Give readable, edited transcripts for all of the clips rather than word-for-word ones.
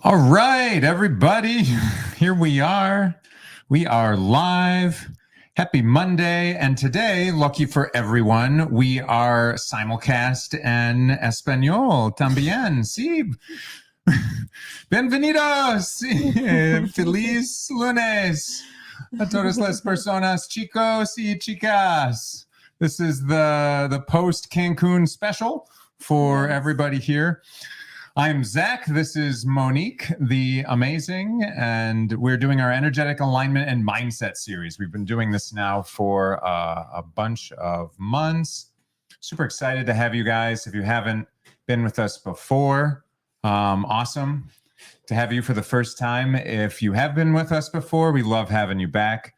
All right, everybody, here we are. We are live. Happy Monday. And today, lucky for everyone, we are simulcast en español también. Sí. Bienvenidos. Feliz lunes a todas las personas, chicos y chicas. This is the post Cancun special for everybody here. I'm Zac. This is Monique, the amazing, and we're doing our energetic alignment and mindset series. We've been doing this now for a bunch of months. Super excited to have you guys. If you haven't been with us before, awesome to have you for the first time. If you have been with us before, we love having you back.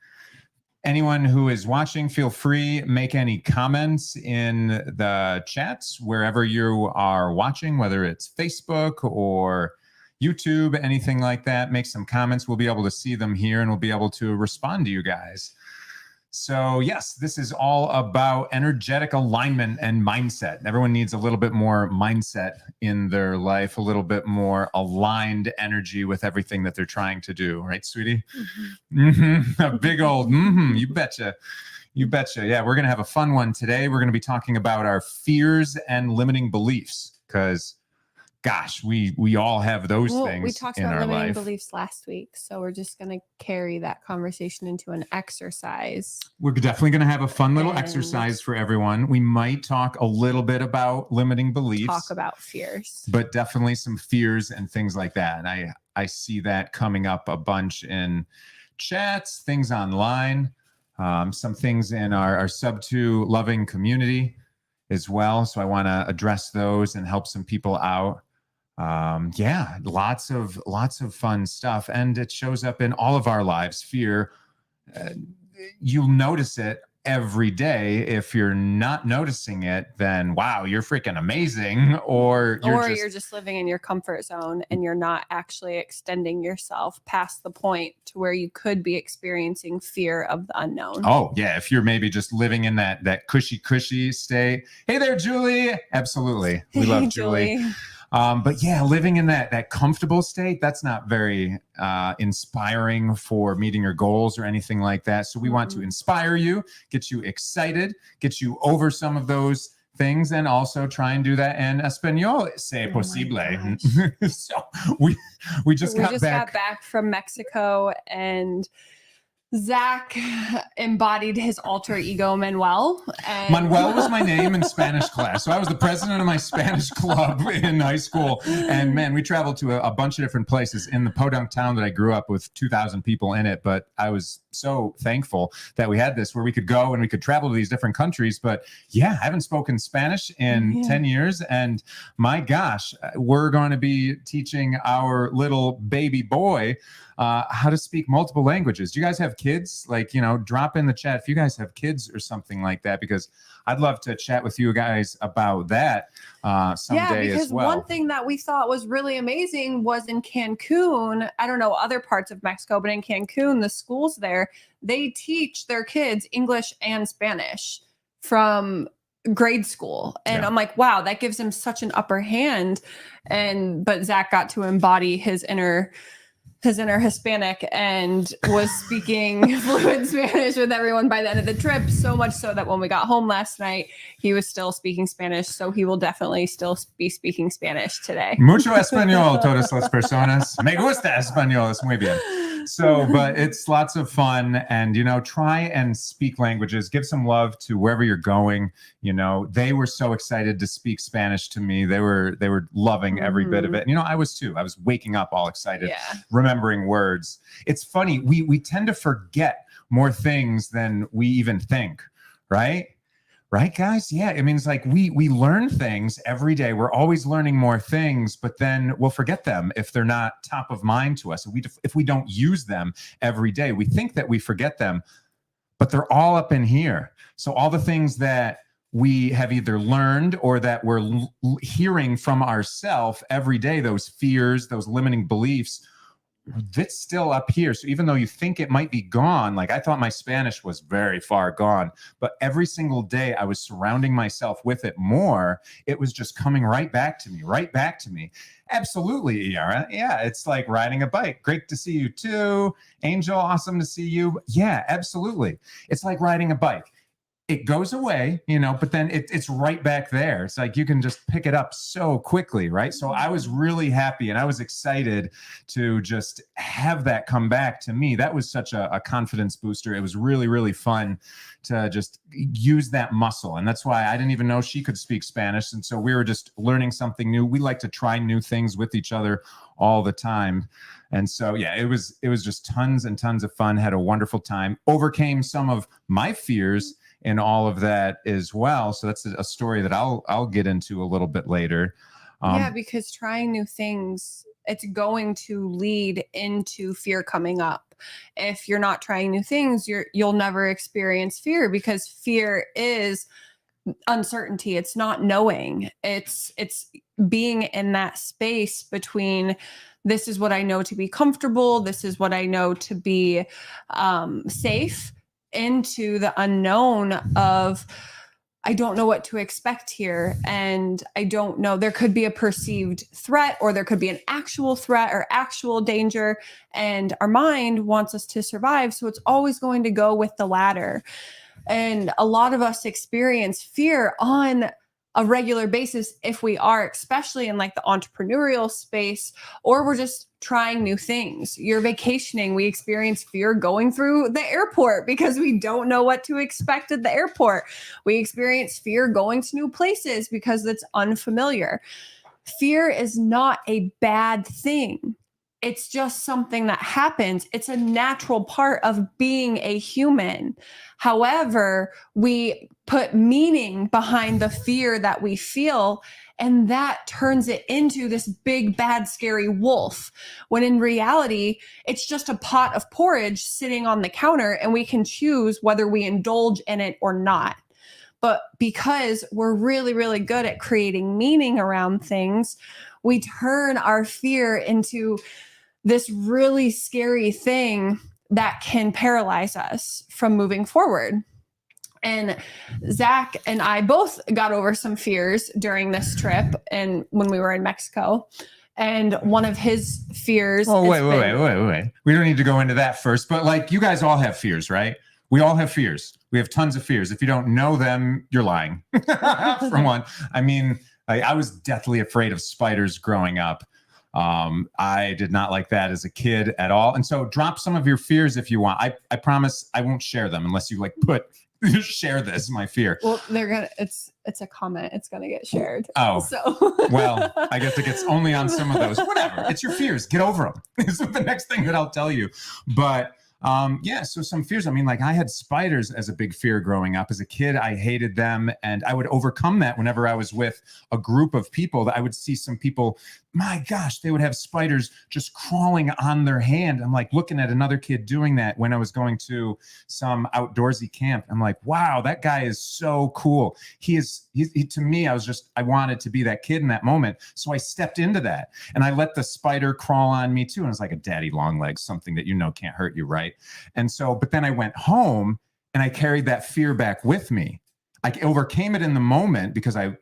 Anyone who is watching, feel free, make any comments in the chats wherever you are watching, whether it's Facebook or YouTube, anything like that. Make some comments. We'll be able to see them here and we'll be able to respond to you guys. So yes, this is all about energetic alignment and mindset. Everyone needs a little bit more mindset in their life, a little bit more aligned energy with everything that they're trying to do. Right, sweetie? A big old, you betcha. You betcha. Yeah, we're going to have a fun one today. We're going to be talking about our fears and limiting beliefs because gosh, we all have those things. We talked in about our limiting life. beliefs last week, so we're just going to carry that conversation into an exercise. We're definitely going to have a fun little exercise for everyone. We might talk a little bit about limiting beliefs. Talk about fears. But definitely some fears and things like that. And I see that coming up a bunch in chats, things online, some things in our Sub2 loving community as well. So I want to address those and help some people out. Yeah, lots of fun stuff, and it shows up in all of our lives. Fear, you'll notice it every day. If you're not noticing it, then wow, you're freaking amazing, or you're just living in your comfort zone and you're not actually extending yourself past the point to where you could be experiencing fear of the unknown. Oh yeah, if you're maybe just living in that cushy state. Hey there, Julie. Absolutely, we love Julie. But yeah, living in that comfortable state, that's not very inspiring for meeting your goals or anything like that. So we want to inspire you, get you excited, get you over some of those things, and also try and do that in Espanol, si posible. So we just got back from Mexico, and Zac embodied his alter ego, Manuel. Manuel was my name in Spanish class. So I was the president of my Spanish club in high school. And man, we traveled to a bunch of different places in the podunk town that I grew up with 2,000 people in it. But I was so thankful that we had this where we could go and we could travel to these different countries. But yeah, I haven't spoken Spanish in 10 years. And my gosh, we're going to be teaching our little baby boy how to speak multiple languages. Do you guys have kids? Like, drop in the chat if you guys have kids or something like that, because I'd love to chat with you guys about that someday as well. One thing that we thought was really amazing was in Cancun. I don't know other parts of Mexico, but in Cancun, the schools there, they teach their kids English and Spanish from grade school. And I'm like, wow, that gives them such an upper hand. But Zac got to embody his inner Hispanic and was speaking fluent Spanish with everyone by the end of the trip, so much so that when we got home last night, he was still speaking Spanish. So he will definitely still be speaking Spanish today. Mucho español, todas las personas. Me gusta español, es muy bien. So, but it's lots of fun, and try and speak languages. Give some love to wherever you're going. They were so excited to speak Spanish to me. They were loving every bit of it. And, I was too. I was waking up all excited, remembering words. It's funny. We tend to forget more things than we even think, right? Right, guys? Yeah. I mean, it's like we learn things every day. We're always learning more things, but then we'll forget them if they're not top of mind to us. If we don't use them every day, we think that we forget them, but they're all up in here. So all the things that we have either learned or that we're hearing from ourselves every day, those fears, those limiting beliefs, it's still up here. So even though you think it might be gone, like I thought my Spanish was very far gone, but every single day I was surrounding myself with it more. It was just coming right back to me, right back to me. Absolutely, Yara. Yeah, it's like riding a bike. Great to see you too. Angel, awesome to see you. Yeah, absolutely. It's like riding a bike. It goes away, but then it's right back there. It's like you can just pick it up so quickly, right? So I was really happy and I was excited to just have that come back to me. That was such a confidence booster. It was really, really fun to just use that muscle. And that's why I didn't even know she could speak Spanish. And so we were just learning something new. We like to try new things with each other all the time. And so, yeah, it was just tons and tons of fun. Had a wonderful time. Overcame some of my fears in all of that as well. So that's a story that I'll get into a little bit later. Yeah, because trying new things, it's going to lead into fear coming up. If you're not trying new things, you'll never experience fear, because fear is uncertainty. It's not knowing. It's being in that space between, this is what I know to be comfortable, this is what I know to be safe, into the unknown of, I don't know what to expect here. And I don't know, there could be a perceived threat, or there could be an actual threat or actual danger. And our mind wants us to survive. So it's always going to go with the latter. And a lot of us experience fear on a regular basis if we are, especially in like the entrepreneurial space, or we're just trying new things. You're vacationing, we experience fear going through the airport because we don't know what to expect at the airport. We experience fear going to new places because it's unfamiliar. Fear is not a bad thing. It's just something that happens. It's a natural part of being a human. However, we put meaning behind the fear that we feel, and that turns it into this big, bad, scary wolf. When in reality, it's just a pot of porridge sitting on the counter, and we can choose whether we indulge in it or not. But because we're really, really good at creating meaning around things, we turn our fear into this really scary thing that can paralyze us from moving forward. And Zac and I both got over some fears during this trip and when we were in Mexico. And one of his fears. Oh, wait. We don't need to go into that first, but like, you guys all have fears, right? We all have fears. We have tons of fears. If you don't know them, you're lying. For one, I mean, I was deathly afraid of spiders growing up. I did not like that as a kid at all. And so drop some of your fears if you want. I promise I won't share them unless you like share this, my fear. Well, it's a comment. It's going to get shared. Oh, so well, I guess it gets only on some of those. Whatever. It's your fears. Get over them. Is the next thing that I'll tell you. But yeah, so some fears. I mean, like I had spiders as a big fear growing up. As a kid, I hated them, and I would overcome that whenever I was with a group of people. That I would see some people, my gosh, they would have spiders just crawling on their hand. I'm like looking at another kid doing that when I was going to some outdoorsy camp. I'm like, wow, that guy is so cool. He to me, I wanted to be that kid in that moment. So I stepped into that and I let the spider crawl on me too. And it's like a daddy long legs, something that can't hurt you, right? And so, but then I went home and I carried that fear back with me. I overcame it in the moment because I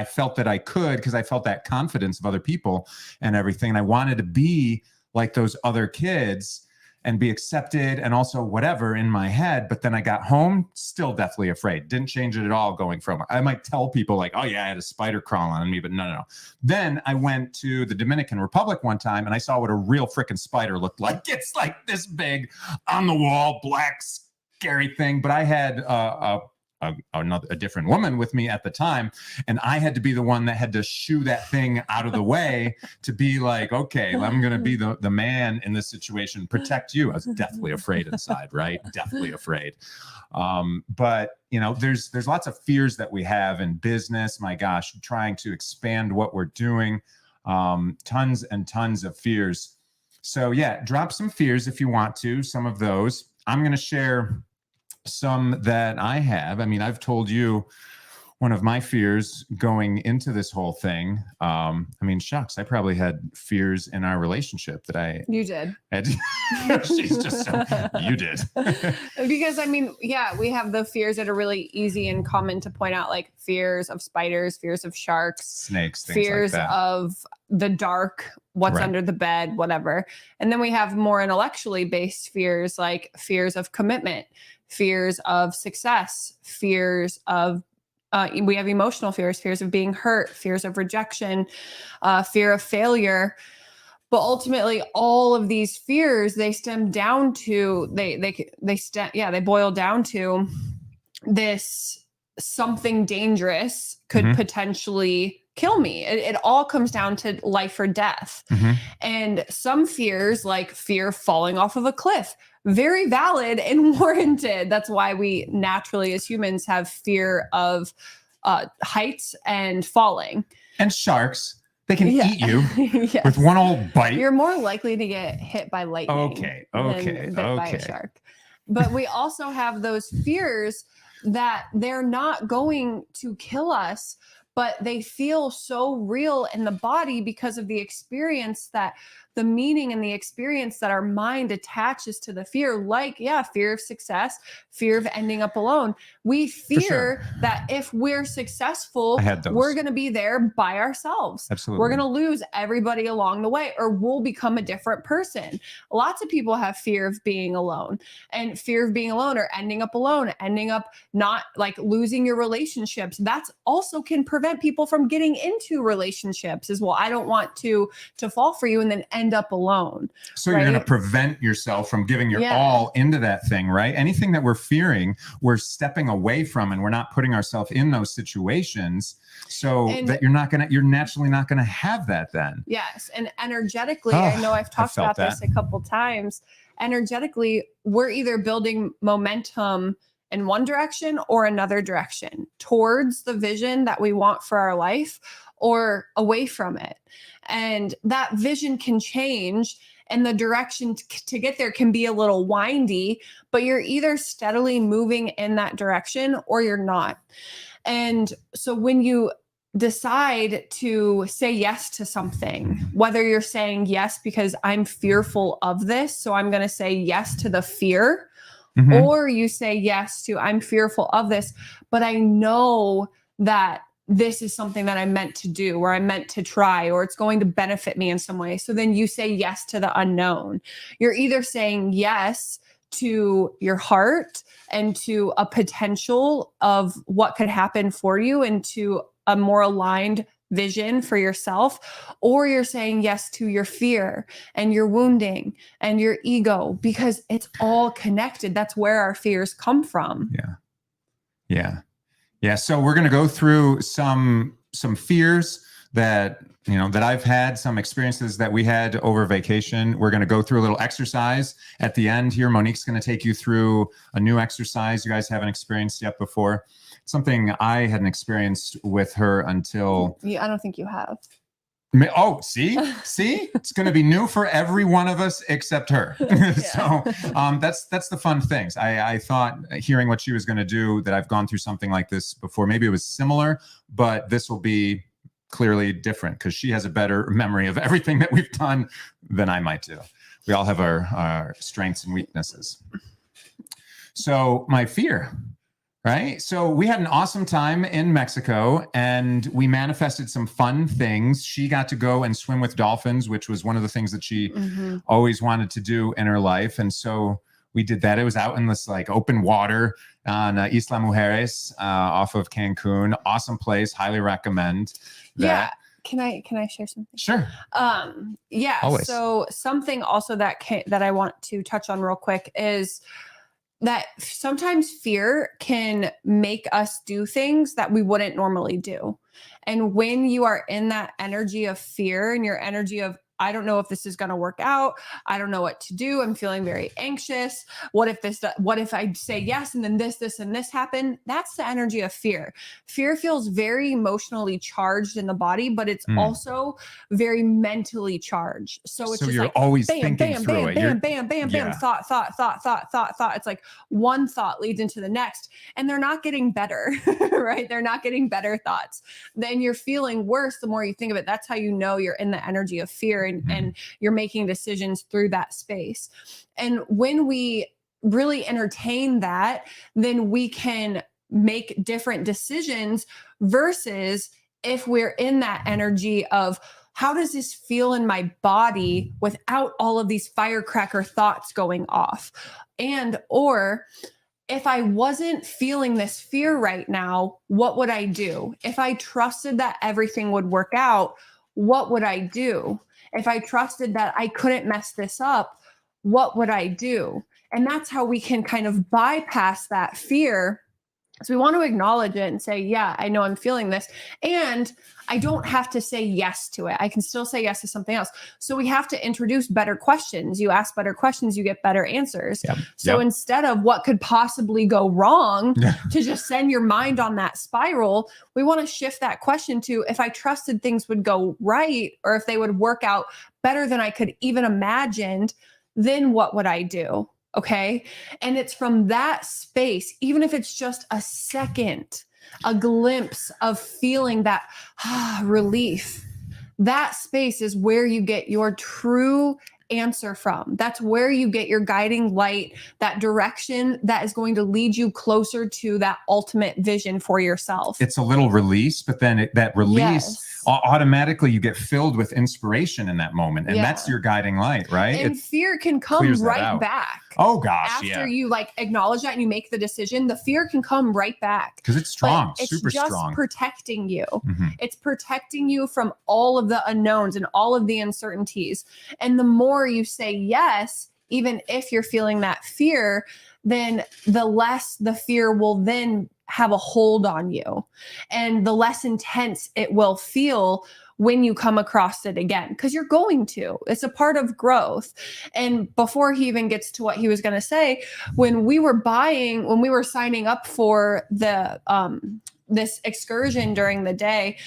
felt that I could, because I felt that confidence of other people and everything. And I wanted to be like those other kids and be accepted and also whatever in my head. But then I got home, still deathly afraid. Didn't change it at all going from, I might tell people like, oh yeah, I had a spider crawl on me, but no. Then I went to the Dominican Republic one time and I saw what a real freaking spider looked like. It's like this big on the wall, black, scary thing. But I had a different woman with me at the time, and I had to be the one that had to shoo that thing out of the way to be like, okay, I'm going to be the man in this situation, protect you. I was deathly afraid inside, right? Deathly afraid. But there's lots of fears that we have in business. My gosh, trying to expand what we're doing, tons and tons of fears. So yeah, drop some fears if you want to, some of those. I'm going to share some that I have. I mean, I've told you one of my fears going into this whole thing. I mean, shucks, I probably had fears in our relationship that You did. She's just so, you did. Because I mean, yeah, we have the fears that are really easy and common to point out, like fears of spiders, fears of sharks, Snakes, things fears like that. of the dark, what's Right. under the bed, whatever. And then we have more intellectually based fears, like fears of commitment, fears of success, fears of we have emotional fears, fears of being hurt, fears of rejection, fear of failure. But ultimately, all of these fears, they stem down to they boil down to this: something dangerous could Mhm. potentially kill me. It all comes down to life or death. Mhm. And some fears, like fear of falling off of a cliff, very valid and warranted. That's why we naturally, as humans, have fear of heights and falling. And sharks, they can Yeah. eat you Yes. with one old bite. You're more likely to get hit by lightning Okay, okay, than bit by a okay. shark. But we also have those fears that they're not going to kill us, but they feel so real in the body because of the experience, that the meaning and the experience that our mind attaches to the fear, like, fear of success, fear of ending up alone. We fear sure. that if we're successful, I had those. we're going to be there by ourselves. Absolutely. We're going to lose everybody along the way, or we'll become a different person. Lots of people have fear of being alone, and fear of being alone or ending up alone, ending up not like losing your relationships. That's also can prevent people from getting into relationships as well. I don't want to fall for you and then end up alone. So you're going to prevent yourself from giving your all into that thing, right? Anything that we're fearing, we're stepping away from, and we're not putting ourselves in those situations, so that you're naturally not going to have that then. Yes. And energetically, I know I've talked about this a couple times. Energetically, we're either building momentum in one direction or another direction, towards the vision that we want for our life or away from it. And that vision can change, and the direction to get there can be a little windy, but you're either steadily moving in that direction or you're not. And so when you decide to say yes to something, whether you're saying yes because I'm fearful of this, so I'm going to say yes to the fear, or you say yes to I'm fearful of this, but I know that this is something that I'm meant to do, or I'm meant to try, or it's going to benefit me in some way. So then you say yes to the unknown. You're either saying yes to your heart and to a potential of what could happen for you and to a more aligned vision for yourself, or you're saying yes to your fear and your wounding and your ego, because it's all connected. That's where our fears come from. Yeah. So we're going to go through some fears that I've had, some experiences that we had over vacation. We're going to go through a little exercise at the end here. Monique's going to take you through a new exercise you guys haven't experienced yet before. Something I hadn't experienced with her until... I don't think you have. Oh, see, it's going to be new for every one of us except her. So that's the fun things. I thought, hearing what she was going to do, that I've gone through something like this before. Maybe it was similar, but this will be clearly different because she has a better memory of everything that we've done than I might do. We all have our strengths and weaknesses. So my fear. Right. So we had an awesome time in Mexico, and we manifested some fun things. She got to go and swim with dolphins, which was one of the things that she always wanted to do in her life. And so we did that. It was out in this like open water on Isla Mujeres off of Cancun. Awesome place. Highly recommend that. Yeah. Can I share something? Sure. Yeah. Always. So something also that I want to touch on real quick is that sometimes fear can make us do things that we wouldn't normally do. And when you are in that energy of fear and your energy of I don't know if this is going to work out. I don't know what to do. I'm feeling very anxious. What if I say yes and then this and this happen? That's the energy of fear. Fear feels very emotionally charged in the body, but it's also very mentally charged. So it's So just you're like always bam, thinking bam, through bam, it. bam, bam, bam, bam, thought. It's like one thought leads into the next, and they're not getting better, right? They're not getting better thoughts. Then you're feeling worse the more you think of it. That's how you know you're in the energy of fear, and you're making decisions through that space. And when we really entertain that, then we can make different decisions versus if we're in that energy of how does this feel in my body without all of these firecracker thoughts going off? And or if I wasn't feeling this fear right now, what would I do? If I trusted that everything would work out, what would I do? If I trusted that I couldn't mess this up, what would I do? And that's how we can kind of bypass that fear. So we want to acknowledge it and say, yeah, I know I'm feeling this. And I don't have to say yes to it. I can still say yes to something else. So we have to introduce better questions. You ask better questions, you get better answers. Yep. So instead of what could possibly go wrong to just send your mind on that spiral, we want to shift that question to, if I trusted things would go right, or if they would work out better than I could even imagined, then what would I do? Okay. And it's from that space, even if it's just a second, a glimpse of feeling that relief, that space is where you get your true answer from. That's where you get your guiding light, that direction that is going to lead you closer to that ultimate vision for yourself. It's a little release, but then that release automatically you get filled with inspiration in that moment. And that's your guiding light, right? And fear can come right back. Oh gosh. After you like acknowledge that and you make the decision, the fear can come right back. Because it's strong, but super it's just strong. protecting you. It's protecting you from all of the unknowns and all of the uncertainties. And the more you say yes, even if you're feeling that fear, then the less the fear will then have a hold on you, and the less intense it will feel when you come across it again, because you're going to. It's a part of growth. And before he even gets to what he was going to say, when we were signing up for the this excursion during the day,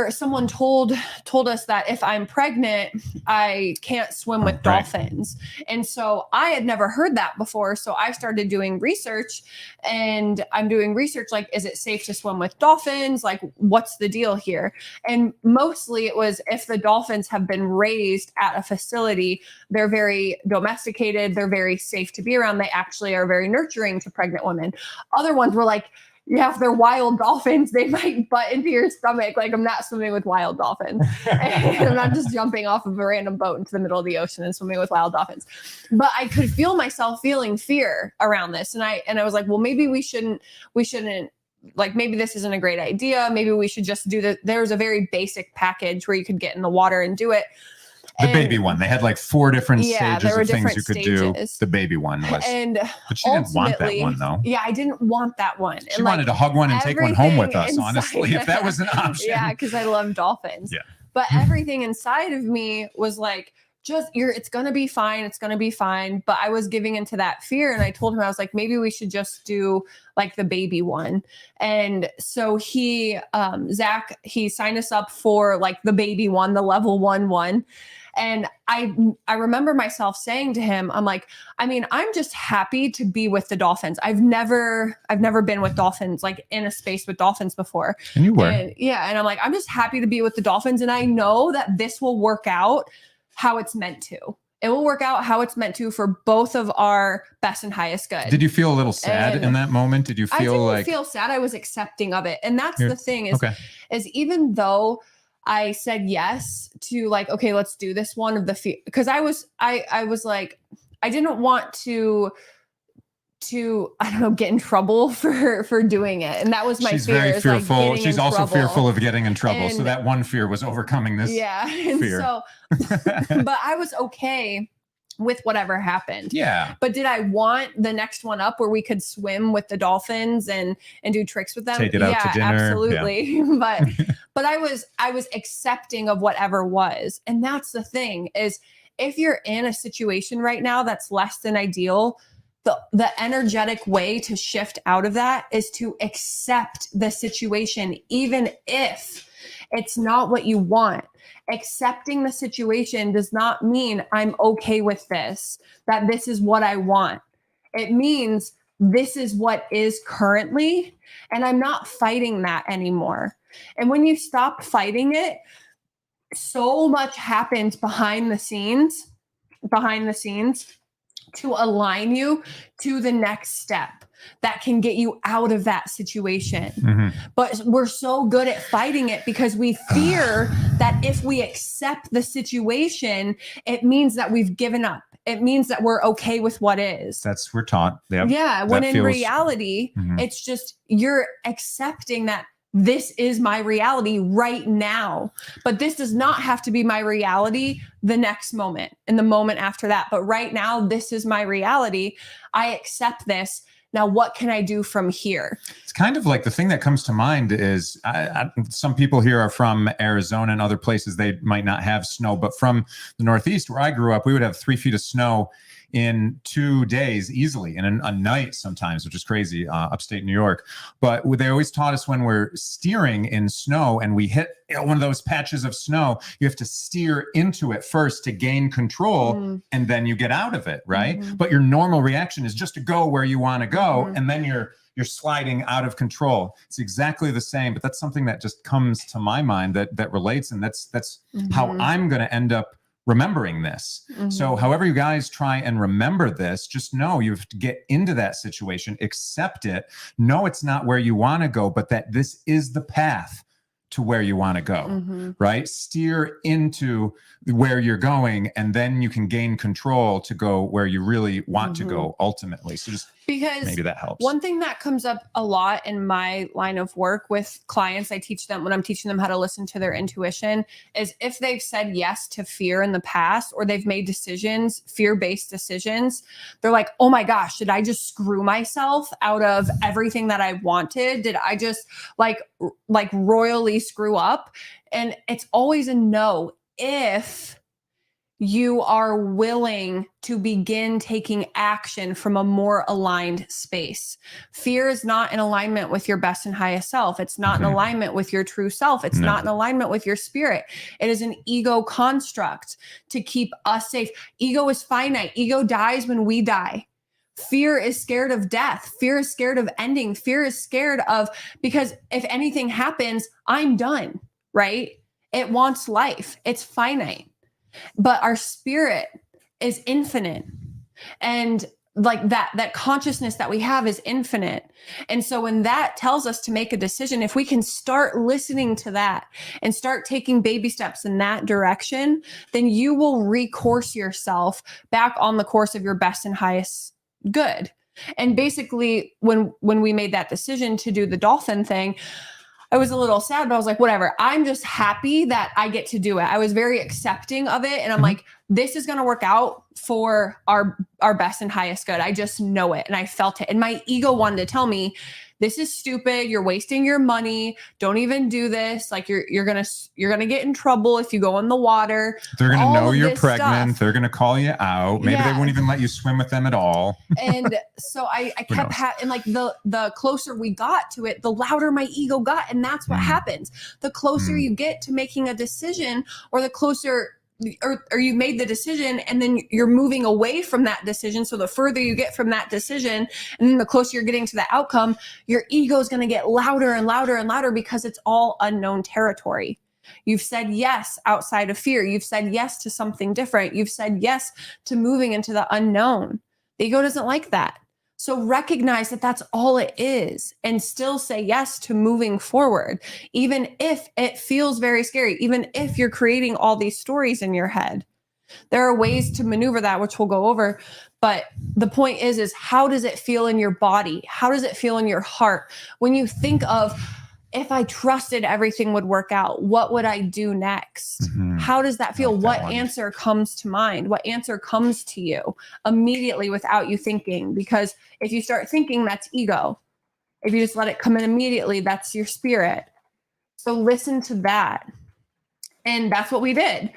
someone told us that if I'm pregnant, I can't swim with dolphins. And so I had never heard that before. So I started doing research, and I'm doing research like, is it safe to swim with dolphins? Like, what's the deal here? And mostly it was, if the dolphins have been raised at a facility, they're very domesticated, they're very safe to be around. They actually are very nurturing to pregnant women. Other ones were like, yeah, if they're wild dolphins, they might butt into your stomach. Like, I'm not swimming with wild dolphins. And I'm not just jumping off of a random boat into the middle of the ocean and swimming with wild dolphins. But I could feel myself feeling fear around this. And I was like, well, maybe we shouldn't, like, maybe this isn't a great idea. Maybe we should just do that. There's a very basic package where you could get in the water and do it. The baby one. They had like 4 different stages of things you could do. The baby one was. But she didn't want that one, though. Yeah, I didn't want that one. She wanted to hug one and take one home with us, honestly, if that was an option. Yeah, because I love dolphins. Yeah. But everything inside of me was like, it's going to be fine. It's going to be fine. But I was giving into that fear. And I told him, I was like, maybe we should just do like the baby one. And so Zac, he signed us up for like the baby one, the level 1. And I remember myself saying to him, I'm like, I mean, I'm just happy to be with the dolphins. I've never been with dolphins, like in a space with dolphins before. And you were. And I'm like, I'm just happy to be with the dolphins. And I know that this will work out how it's meant to. It will work out how it's meant to for both of our best and highest good. Did you feel a little sad in that moment? Did you feel I didn't feel sad. I was accepting of it. And that's the thing is even though I said yes to like, okay, let's do this one of the fear, because I was like, I didn't want to I don't know, get in trouble for doing it. And that was my fear. She's very fearful. Like she's also fearful of getting in trouble. So that one fear was overcoming this fear. So, but I was okay with whatever happened. Yeah. But did I want the next one up where we could swim with the dolphins and do tricks with them? Take it out to dinner. Absolutely. Yeah. but I was accepting of whatever was. And that's the thing, is if you're in a situation right now that's less than ideal, the energetic way to shift out of that is to accept the situation, even if it's not what you want. Accepting the situation does not mean I'm okay with this, that this is what I want. It means this is what is currently, and I'm not fighting that anymore. And when you stop fighting it, so much happens behind the scenes to align you to the next step that can get you out of that situation. Mm-hmm. But we're so good at fighting it because we fear that if we accept the situation, it means that we've given up. It means that we're okay with what is. We're taught. Yep. Yeah. When That in feels- reality, Mhm. it's just you're accepting that this is my reality right now. But this does not have to be my reality the next moment and the moment after that. But right now, this is my reality. I accept this. Now, what can I do from here? It's kind of like the thing that comes to mind is some people here are from Arizona and other places. They might not have snow, but from the Northeast where I grew up, we would have 3 feet of snow in 2 days easily, in a night sometimes, which is crazy, upstate New York. But they always taught us when we're steering in snow and we hit one of those patches of snow, you have to steer into it first to gain control, and then you get out of it, right? Mm-hmm. But your normal reaction is just to go where you want to go, Mhm. and then you're sliding out of control. It's exactly the same, but that's something that just comes to my mind that relates, and that's how Mhm. I'm going to end up remembering this. So Mhm. however you guys try and remember this, just know you have to get into that situation, accept it, know it's not where you want to go, but that this is the path to where you want to go, Mhm. right? Steer into where you're going, and then you can gain control to go where you really want to go ultimately. So just Because maybe that helps. one thing that comes up a lot in my line of work with clients, I teach them when I'm teaching them how to listen to their intuition, is if they've said yes to fear in the past or they've made decisions, fear-based decisions, they're like, oh my gosh, did I just screw myself out of everything that I wanted? Did I just like royally screw up? And it's always a no if you are willing to begin taking action from a more aligned space. Fear is not in alignment with your best and highest self. It's not in alignment with your true self. It's not in alignment with your spirit. It is an ego construct to keep us safe. Ego is finite. Ego dies when we die. Fear is scared of death. Fear is scared of ending. Fear is scared of, because if anything happens, I'm done, right? It wants life. It's finite. But our spirit is infinite, and like that consciousness that we have is infinite. And so when that tells us to make a decision, if we can start listening to that and start taking baby steps in that direction, then you will recourse yourself back on the course of your best and highest good. And basically when we made that decision to do the dolphin thing, I was a little sad, but I was like, whatever. I'm just happy that I get to do it. I was very accepting of it. And I'm like, this is going to work out for our best and highest good. I just know it. And I felt it. And my ego wanted to tell me, this is stupid. You're wasting your money. Don't even do this. Like you're going to get in trouble if you go in the water. They're going to know you're pregnant. Stuff. They're going to call you out. Maybe they won't even let you swim with them at all. And so I kept and like the closer we got to it, the louder my ego got. And that's what happens. The closer you get to making a decision, or the closer or you made the decision and then you're moving away from that decision. So the further you get from that decision and then the closer you're getting to the outcome, your ego is going to get louder and louder and louder because it's all unknown territory. You've said yes outside of fear. You've said yes to something different. You've said yes to moving into the unknown. The ego doesn't like that. So recognize that that's all it is and still say yes to moving forward, even if it feels very scary, even if you're creating all these stories in your head. There are ways to maneuver that, which we'll go over. But the point is how does it feel in your body? How does it feel in your heart? When you think of, if I trusted everything would work out, what would I do next? How does that feel? What answer comes to mind? What answer comes to you immediately without you thinking? Because if you start thinking, that's ego. If you just let it come in immediately, that's your spirit. So listen to that. And that's what we did.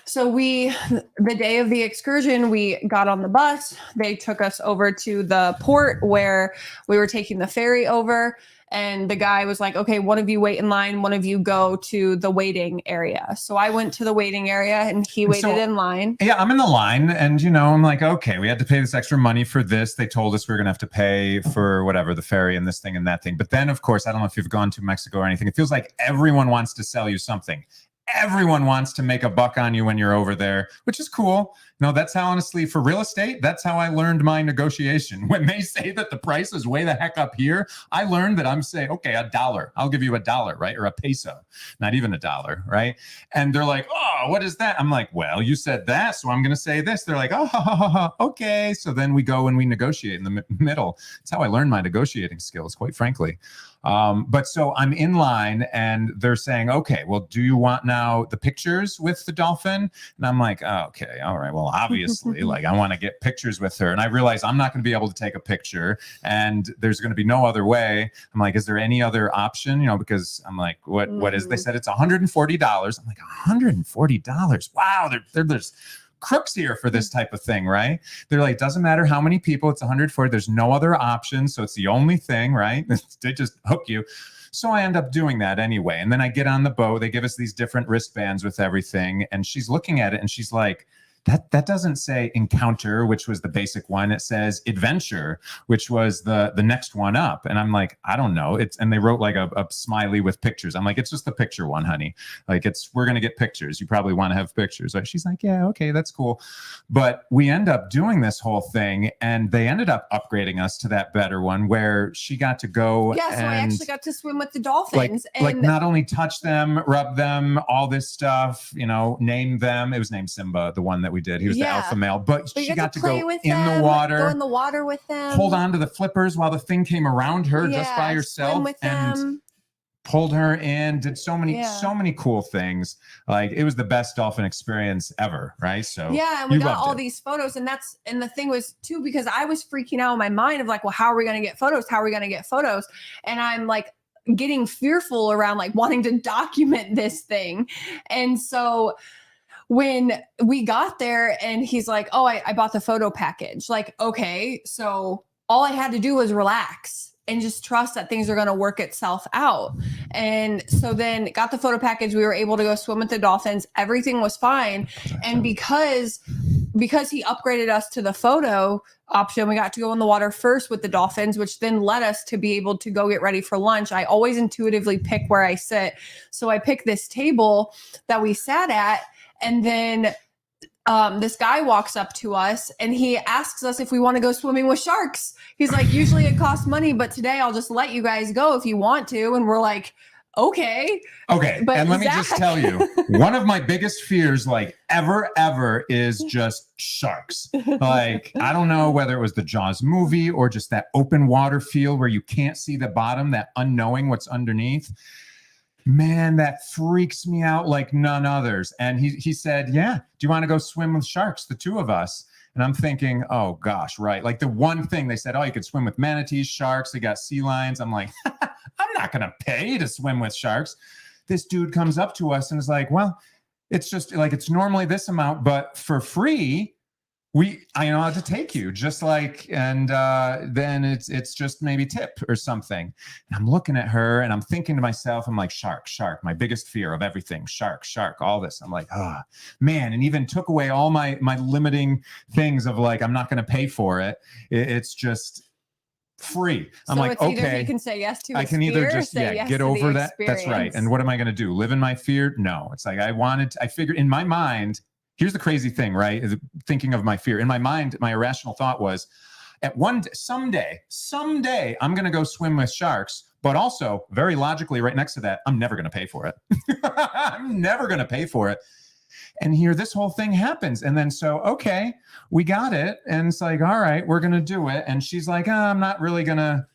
So the day of the excursion, we got on the bus. They took us over to the port where we were taking the ferry over. And the guy was like, okay, one of you wait in line, one of you go to the waiting area. So I went to the waiting area and he waited in line. Yeah, I'm in the line and, I'm like, okay, we had to pay this extra money for this. They told us we were going to have to pay for whatever, the ferry and this thing and that thing. But then, of course, I don't know if you've gone to Mexico or anything. It feels like everyone wants to sell you something. Everyone wants to make a buck on you when you're over there, which is cool. No, that's how, honestly, for real estate, that's how I learned my negotiation. When they say that the price is way the heck up here, I learned that I'm saying, okay, $1. I'll give you $1, right? Or a peso, not even $1, right? And they're like, oh, what is that? I'm like, well, you said that, so I'm going to say this. They're like, oh, okay. So then we go and we negotiate in the middle. That's how I learned my negotiating skills, quite frankly. But so I'm in line and they're saying, okay, well, do you want now the pictures with the dolphin? And I'm like, oh, okay, all right. Well, obviously, like I want to get pictures with her. And I realize I'm not going to be able to take a picture and there's going to be no other way. I'm like, is there any other option? Because I'm like, what is, they said it's $140. I'm like, $140. Wow. There's crooks here for this type of thing, right? They're like, doesn't matter how many people, it's 140. There's no other option. So it's the only thing, right? They just hook you. So I end up doing that anyway. And then I get on the boat. They give us these different wristbands with everything. And she's looking at it and she's like, that doesn't say encounter, which was the basic one. It says adventure, which was the next one up. And I'm like, I don't know. And they wrote like a smiley with pictures. I'm like, it's just the picture one, honey. Like we're going to get pictures. You probably want to have pictures. Right? She's like, yeah, okay, that's cool. But we end up doing this whole thing and they ended up upgrading us to that better one where she got to go. Yeah. So I actually got to swim with the dolphins. Like not only touch them, rub them, all this stuff, name them. It was named Simba, the one that we did. He was the alpha male, but she got to go in the water, go in the water with them, hold on to the flippers while the thing came around her just by herself and pulled her in, did so many cool things. Like it was the best dolphin experience ever. Right. So and we got all these photos and the thing was too, because I was freaking out in my mind of like, well, how are we going to get photos? How are we going to get photos? And I'm like, getting fearful around like wanting to document this thing. And so when we got there and he's like, oh, I bought the photo package. Like, okay, so all I had to do was relax and just trust that things are going to work itself out. And so then got the photo package. We were able to go swim with the dolphins. Everything was fine. And because he upgraded us to the photo option, we got to go in the water first with the dolphins, which then led us to be able to go get ready for lunch. I always intuitively pick where I sit. So I picked this table that we sat at. And then this guy walks up to us and he asks us if we want to go swimming with sharks. He's like, usually it costs money, but today I'll just let you guys go if you want to. And we're like, okay. But and let me just tell you, one of my biggest fears, like ever, is just sharks. Like, I don't know whether it was the Jaws movie or just that open water feel where you can't see the bottom, that unknowing what's underneath. Man, that freaks me out like none others. And he said, yeah, do you want to go swim with sharks, the two of us? And I'm thinking, oh gosh, right. Like the one thing they said, oh, you could swim with manatees, sharks, they got sea lions. I'm like, I'm not going to pay to swim with sharks. This dude comes up to us and is like, well, it's just like, it's normally this amount, but for free, I know how to take you just like, and then it's just maybe tip or something. And I'm looking at her and I'm thinking to myself, I'm like, shark, my biggest fear of everything, shark, all this. I'm like, oh man. And even took away all my limiting things of like, I'm not going to pay for it. It's just free. I'm like, okay, you can say yes to I can either just get over that. That's right. And what am I going to do? Live in my fear? No. It's like I figured in my mind. Here's the crazy thing, right? Thinking of my fear in my mind, my irrational thought was, someday, I'm going to go swim with sharks. But also, very logically, right next to that, I'm never going to pay for it. I'm never going to pay for it. And here, this whole thing happens. And then okay, we got it. And it's like, all right, we're going to do it. And she's like, I'm not really going to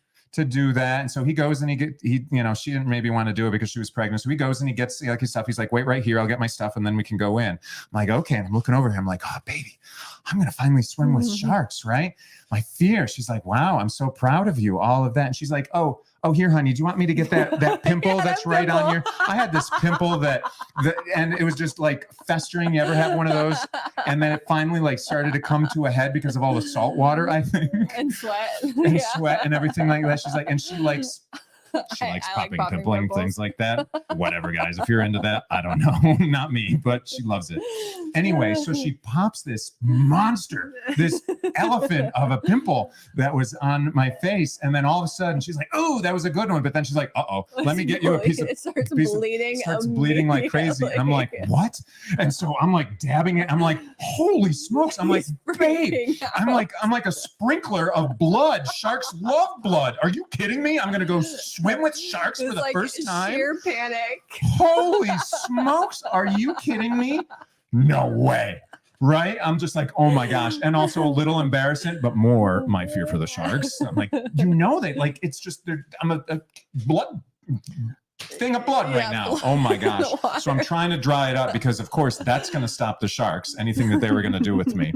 do that. And so he goes and he she didn't maybe want to do it because she was pregnant. So he goes and he gets like his stuff. He's like, wait right here, I'll get my stuff and then we can go in. I'm like, okay. And I'm looking over him like, oh baby, I'm going to finally swim with sharks, right? My fear. She's like, wow, I'm so proud of you, all of that. And she's like, oh, here, honey, do you want me to get that pimple that's right on your, I had this pimple that, and it was just like festering. You ever have one of those? And then it finally like started to come to a head because of all the salt water, I think. And sweat. And sweat and everything like that. She's like, and she likes popping, pimpling, pimples. things like that. Whatever, guys. If you're into that, I don't know. Not me, but she loves it. Anyway, so she pops this monster, this elephant of a pimple that was on my face. And then all of a sudden she's like, oh, that was a good one. But then she's like, uh-oh, let me get you a piece of, it starts bleeding. Starts bleeding like crazy. And I'm like, what? And so I'm like dabbing it. I'm like, holy smokes. I'm like, babe, I'm like a sprinkler of blood. Sharks love blood. Are you kidding me? I'm going to go swim with sharks for the first time. Sheer panic. Holy smokes. Are you kidding me? No way. Right? I'm just like, oh my gosh. And also a little embarrassing, but more my fear for the sharks. I'm like, they like, it's just, I'm a blood thing of blood right now. Oh my gosh. So I'm trying to dry it up because of course that's going to stop the sharks, anything that they were going to do with me.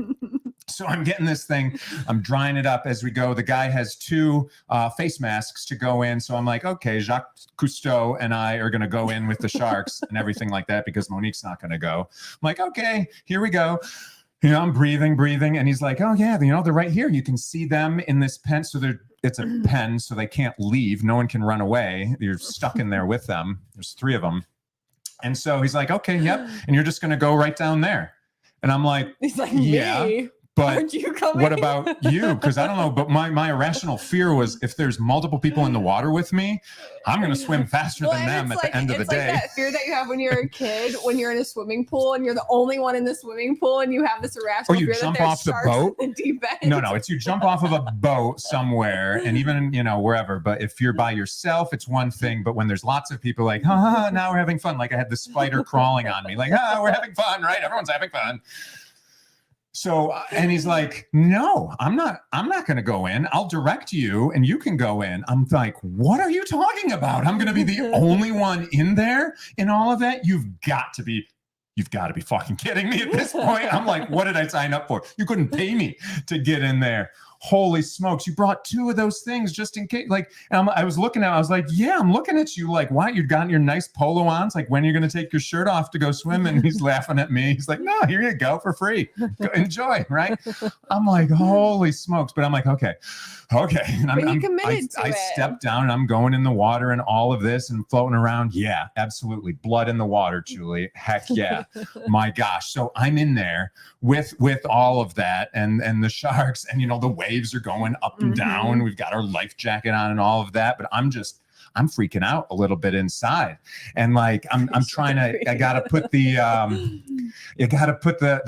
So I'm getting this thing, I'm drying it up as we go. The guy has 2 face masks to go in. So I'm like, okay, Jacques Cousteau and I are going to go in with the sharks and everything like that because Monique's not going to go. I'm like, okay, here we go. I'm breathing. And he's like, oh yeah, they're right here. You can see them in this pen. So it's a pen, so they can't leave. No one can run away. You're stuck in there with them. There's 3 of them. And so he's like, okay, yep. And you're just going to go right down there. And I'm like, he's like, yeah. Me? But aren't you coming? What about you? Because I don't know, but my irrational fear was if there's multiple people in the water with me, I'm going to swim faster than them at the end of the day. It's like that fear that you have when you're a kid, when you're in a swimming pool and you're the only one in the swimming pool and you have this irrational fear jump that there's off the sharks boat. in the deep end. No, it's you jump off of a boat somewhere and even, wherever. But if you're by yourself, it's one thing. But when there's lots of people like, now we're having fun. Like I had the spider crawling on me like, we're having fun, right? Everyone's having fun. So, and he's like, no, I'm not going to go in. I'll direct you and you can go in. I'm like, what are you talking about? I'm going to be the only one in there in all of that. You've got to be fucking kidding me at this point. I'm like, what did I sign up for? You couldn't pay me to get in there. Holy smokes. You brought 2 of those things just in case. Like, and I was looking at, I was like, yeah, I'm looking at you. Like, what? You've gotten your nice polo on. It's like, when are you going to take your shirt off to go swim? And he's laughing at me. He's like, no, here you go for free. Go, enjoy. Right. I'm like, holy smokes. But I'm like, okay. And I'm committed to I it. stepped down and I'm going in the water and all of this and floating around. Yeah, absolutely. Blood in the water, Julie. Heck yeah. My gosh. So I'm in there with all of that and the sharks and, the waves are going up and down. We've got our life jacket on and all of that, but I'm freaking out a little bit inside. And like, I got to put the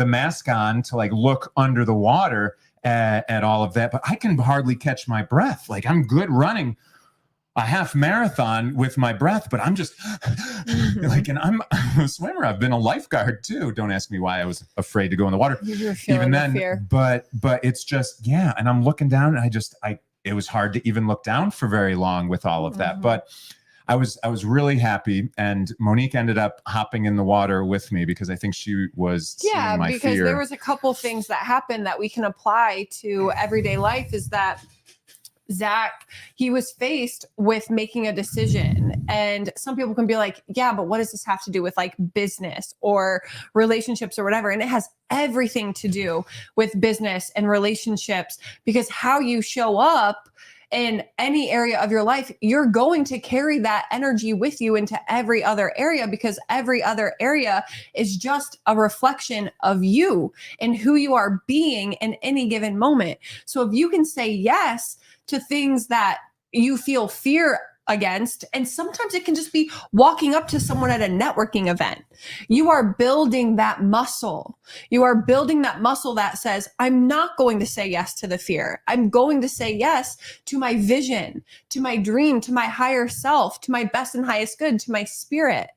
mask on to like look under the water at all of that, but I can hardly catch my breath. Like I'm good running a half marathon with my breath, but I'm just like, and I'm a swimmer. I've been a lifeguard too. Don't ask me why I was afraid to go in the water even then, fear. But it's just, yeah. And I'm looking down and it was hard to even look down for very long with all of that. But I was really happy, and Monique ended up hopping in the water with me because I think she was seeing my because fear. There was a couple things that happened that we can apply to everyday life. Is that Zac, he was faced with making a decision, and some people can be like, yeah, but what does this have to do with like business or relationships or whatever? And it has everything to do with business and relationships, because how you show up in any area of your life, you're going to carry that energy with you into every other area, because every other area is just a reflection of you and who you are being in any given moment. So if you can say yes to things that you feel fear against, and sometimes it can just be walking up to someone at a networking event. You are building that muscle. You are building that muscle that says, I'm not going to say yes to the fear. I'm going to say yes to my vision, to my dream, to my higher self, to my best and highest good, to my spirit.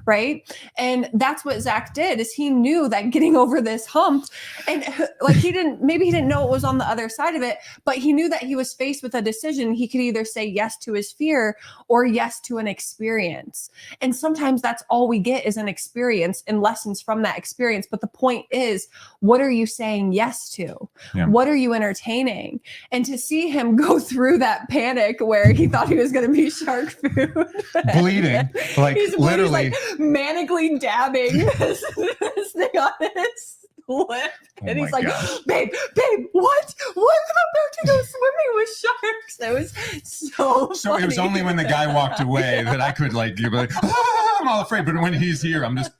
right? And that's what Zac did, is he knew that getting over this hump, and like maybe he didn't know it was on the other side of it, but he knew that he was faced with a decision. He could either say yes to his fear or yes to an experience. And sometimes that's all we get is an experience and lessons from that experience. But the point is, what are you saying yes to? Yeah. What are you entertaining? And to see him go through that panic where he thought he was going to be shark food, bleeding, like he's literally, like manically dabbing this thing on his lip, and he's like, gosh. babe, what? I'm about to go swimming with sharks. That was so funny. It was only when the guy walked away that I could like, you'd be like, oh, I'm all afraid. But when he's here, I'm just,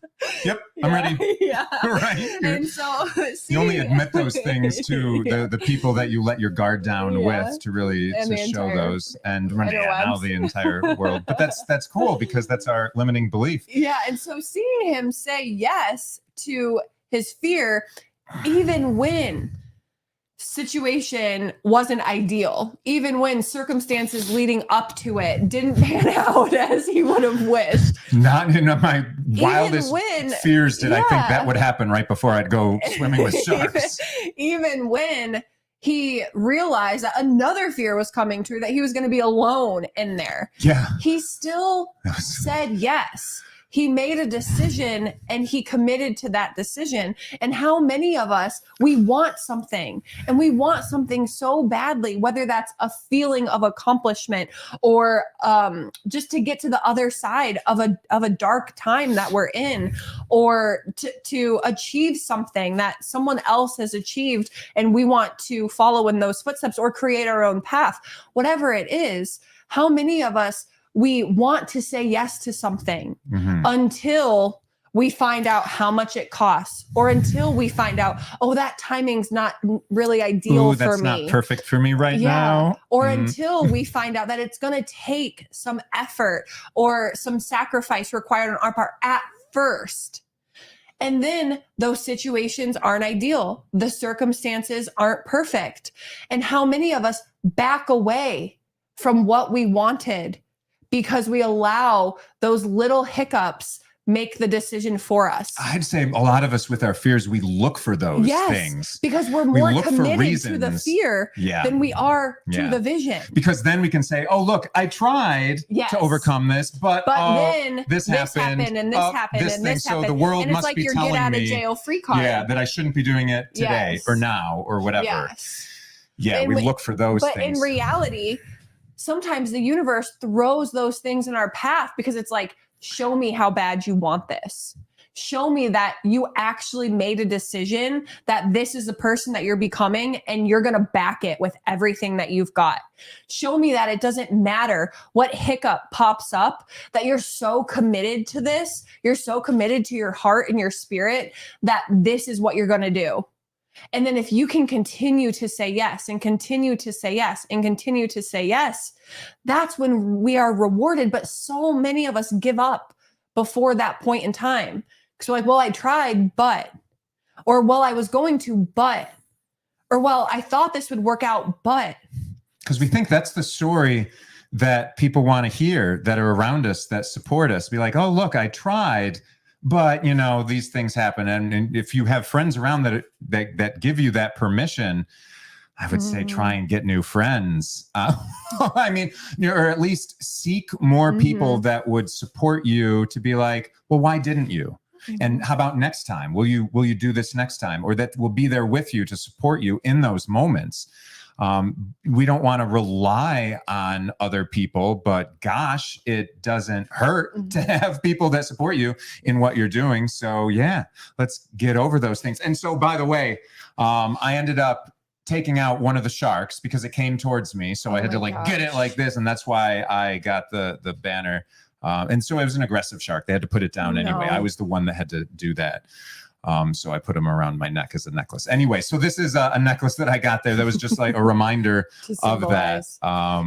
yep, I'm ready. Yeah. Right. And so You only admit those things to the people that you let your guard down with to really to show those, and now the entire world. But that's cool, because that's our limiting belief. Yeah. And so seeing him say yes to his fear, even when situation wasn't ideal, even when circumstances leading up to it didn't pan out as he would have wished. Not in my wildest fears did I think that would happen right before I'd go swimming with sharks. Even when he realized that another fear was coming true, that he was going to be alone in there. Yeah. He still said yes. He made a decision and he committed to that decision. And how many of us, we want something, and we want something so badly, whether that's a feeling of accomplishment or just to get to the other side of a dark time that we're in, or to achieve something that someone else has achieved, and we want to follow in those footsteps or create our own path, whatever it is. How many of us, we want to say yes to something until we find out how much it costs, or until we find out, oh, that timing's not really ideal for me. That's not perfect for me right now. Or until we find out that it's going to take some effort or some sacrifice required on our part at first. And then those situations aren't ideal. The circumstances aren't perfect. And how many of us back away from what we wanted because we allow those little hiccups make the decision for us? I'd say a lot of us with our fears, we look for those things. Because we're more committed to the fear than we are to the vision. Because then we can say, oh, look, I tried to overcome this, but then this happened and this happened and this happened. So the world and must like be your telling get out me of jail free card. that I shouldn't be doing it today or now or whatever. Yes. Yeah, and we look for those things. But in reality, sometimes the universe throws those things in our path because it's like, show me how bad you want this. Show me that you actually made a decision that this is the person that you're becoming, and you're going to back it with everything that you've got. Show me that it doesn't matter what hiccup pops up, that you're so committed to this. You're so committed to your heart and your spirit that this is what you're going to do. And then if you can continue to say yes and continue to say yes and continue to say yes, that's when we are rewarded. But so many of us give up before that point in time. Because we're like, well, I tried, but, or well, I was going to, but, or well, I thought this would work out, but. Because we think that's the story that people want to hear, that are around us, that support us. Be like, oh, look, I tried, but you know, these things happen. And if you have friends around that give you that permission, I would say try and get new friends. I mean, or at least seek more people that would support you, to be like, well, why didn't you? And how about next time? Will you do this next time? Or that will be there with you to support you in those moments. We don't want to rely on other people, but gosh, it doesn't hurt to have people that support you in what you're doing. So yeah, let's get over those things. And so, by the way, I ended up taking out one of the sharks because it came towards me. So I had to get it like this. And that's why I got the banner. And so it was an aggressive shark. They had to put it down anyway. I was the one that had to do that. So I put them around my neck as a necklace. Anyway, so this is a necklace that I got there that was just like a reminder of that.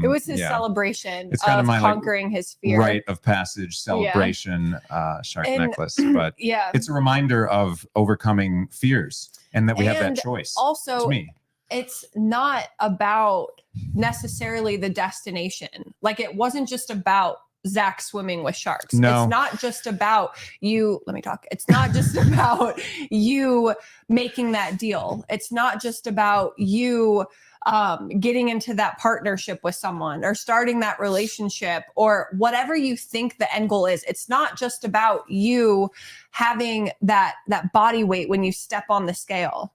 It was his celebration it's kind of my conquering his fear. Rite of passage celebration shark necklace. But it's a reminder of overcoming fears and that we have that choice. Also, to me, it's not about necessarily the destination. Like, it wasn't just about Zac swimming with sharks. No. It's not just about you. Let me talk. It's not just about you making that deal. It's not just about you getting into that partnership with someone or starting that relationship or whatever you think the end goal is. It's not just about you having that body weight when you step on the scale.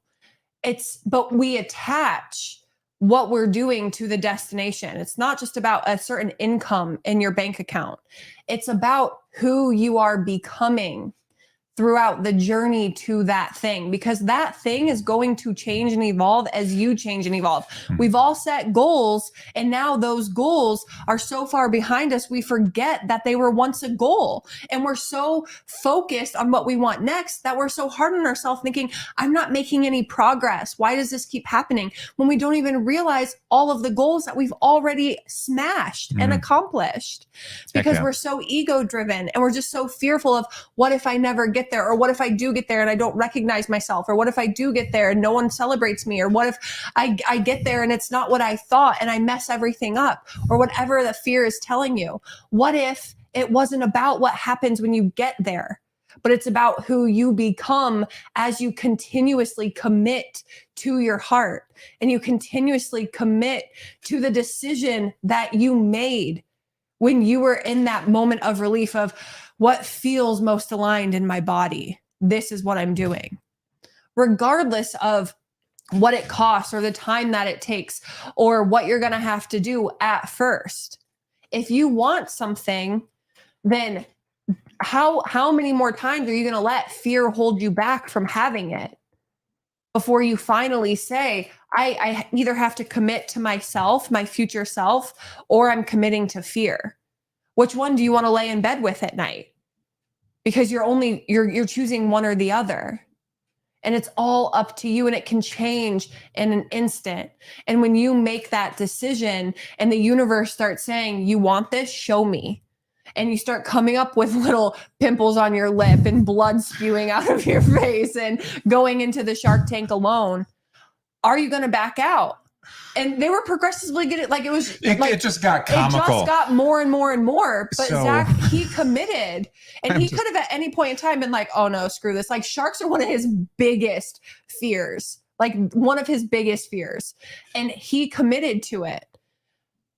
But we attach what we're doing to the destination. It's not just about a certain income in your bank account. It's about who you are becoming throughout the journey to that thing, because that thing is going to change and evolve as you change and evolve. We've all set goals, and now those goals are so far behind us, we forget that they were once a goal. And we're so focused on what we want next that we're so hard on ourselves thinking, I'm not making any progress. Why does this keep happening? When we don't even realize all of the goals that we've already smashed and accomplished, because we're so ego driven and we're just so fearful of what if I never get there, or what if I do get there and I don't recognize myself, or what if I do get there and no one celebrates me, or what if I get there and it's not what I thought and I mess everything up, or whatever the fear is telling you. What if it wasn't about what happens when you get there, but it's about who you become as you continuously commit to your heart and you continuously commit to the decision that you made when you were in that moment of relief of what feels most aligned in my body. This is what I'm doing, regardless of what it costs or the time that it takes or what you're going to have to do at first. If you want something, then how many more times are you going to let fear hold you back from having it before you finally say, I either have to commit to myself, my future self, or I'm committing to fear? Which one do you want to lay in bed with at night? Because you're choosing one or the other. And it's all up to you, and it can change in an instant. And when you make that decision and the universe starts saying, you want this, show me. And you start coming up with little pimples on your lip and blood spewing out of your face and going into the Shark Tank alone, are you going to back out? And they were progressively getting, like, it just got comical. It just got more and more and more. But Zac, he committed, and he could have at any point in time been like, oh no, screw this. Like, sharks are one of his biggest fears, like one of his biggest fears. And he committed to it.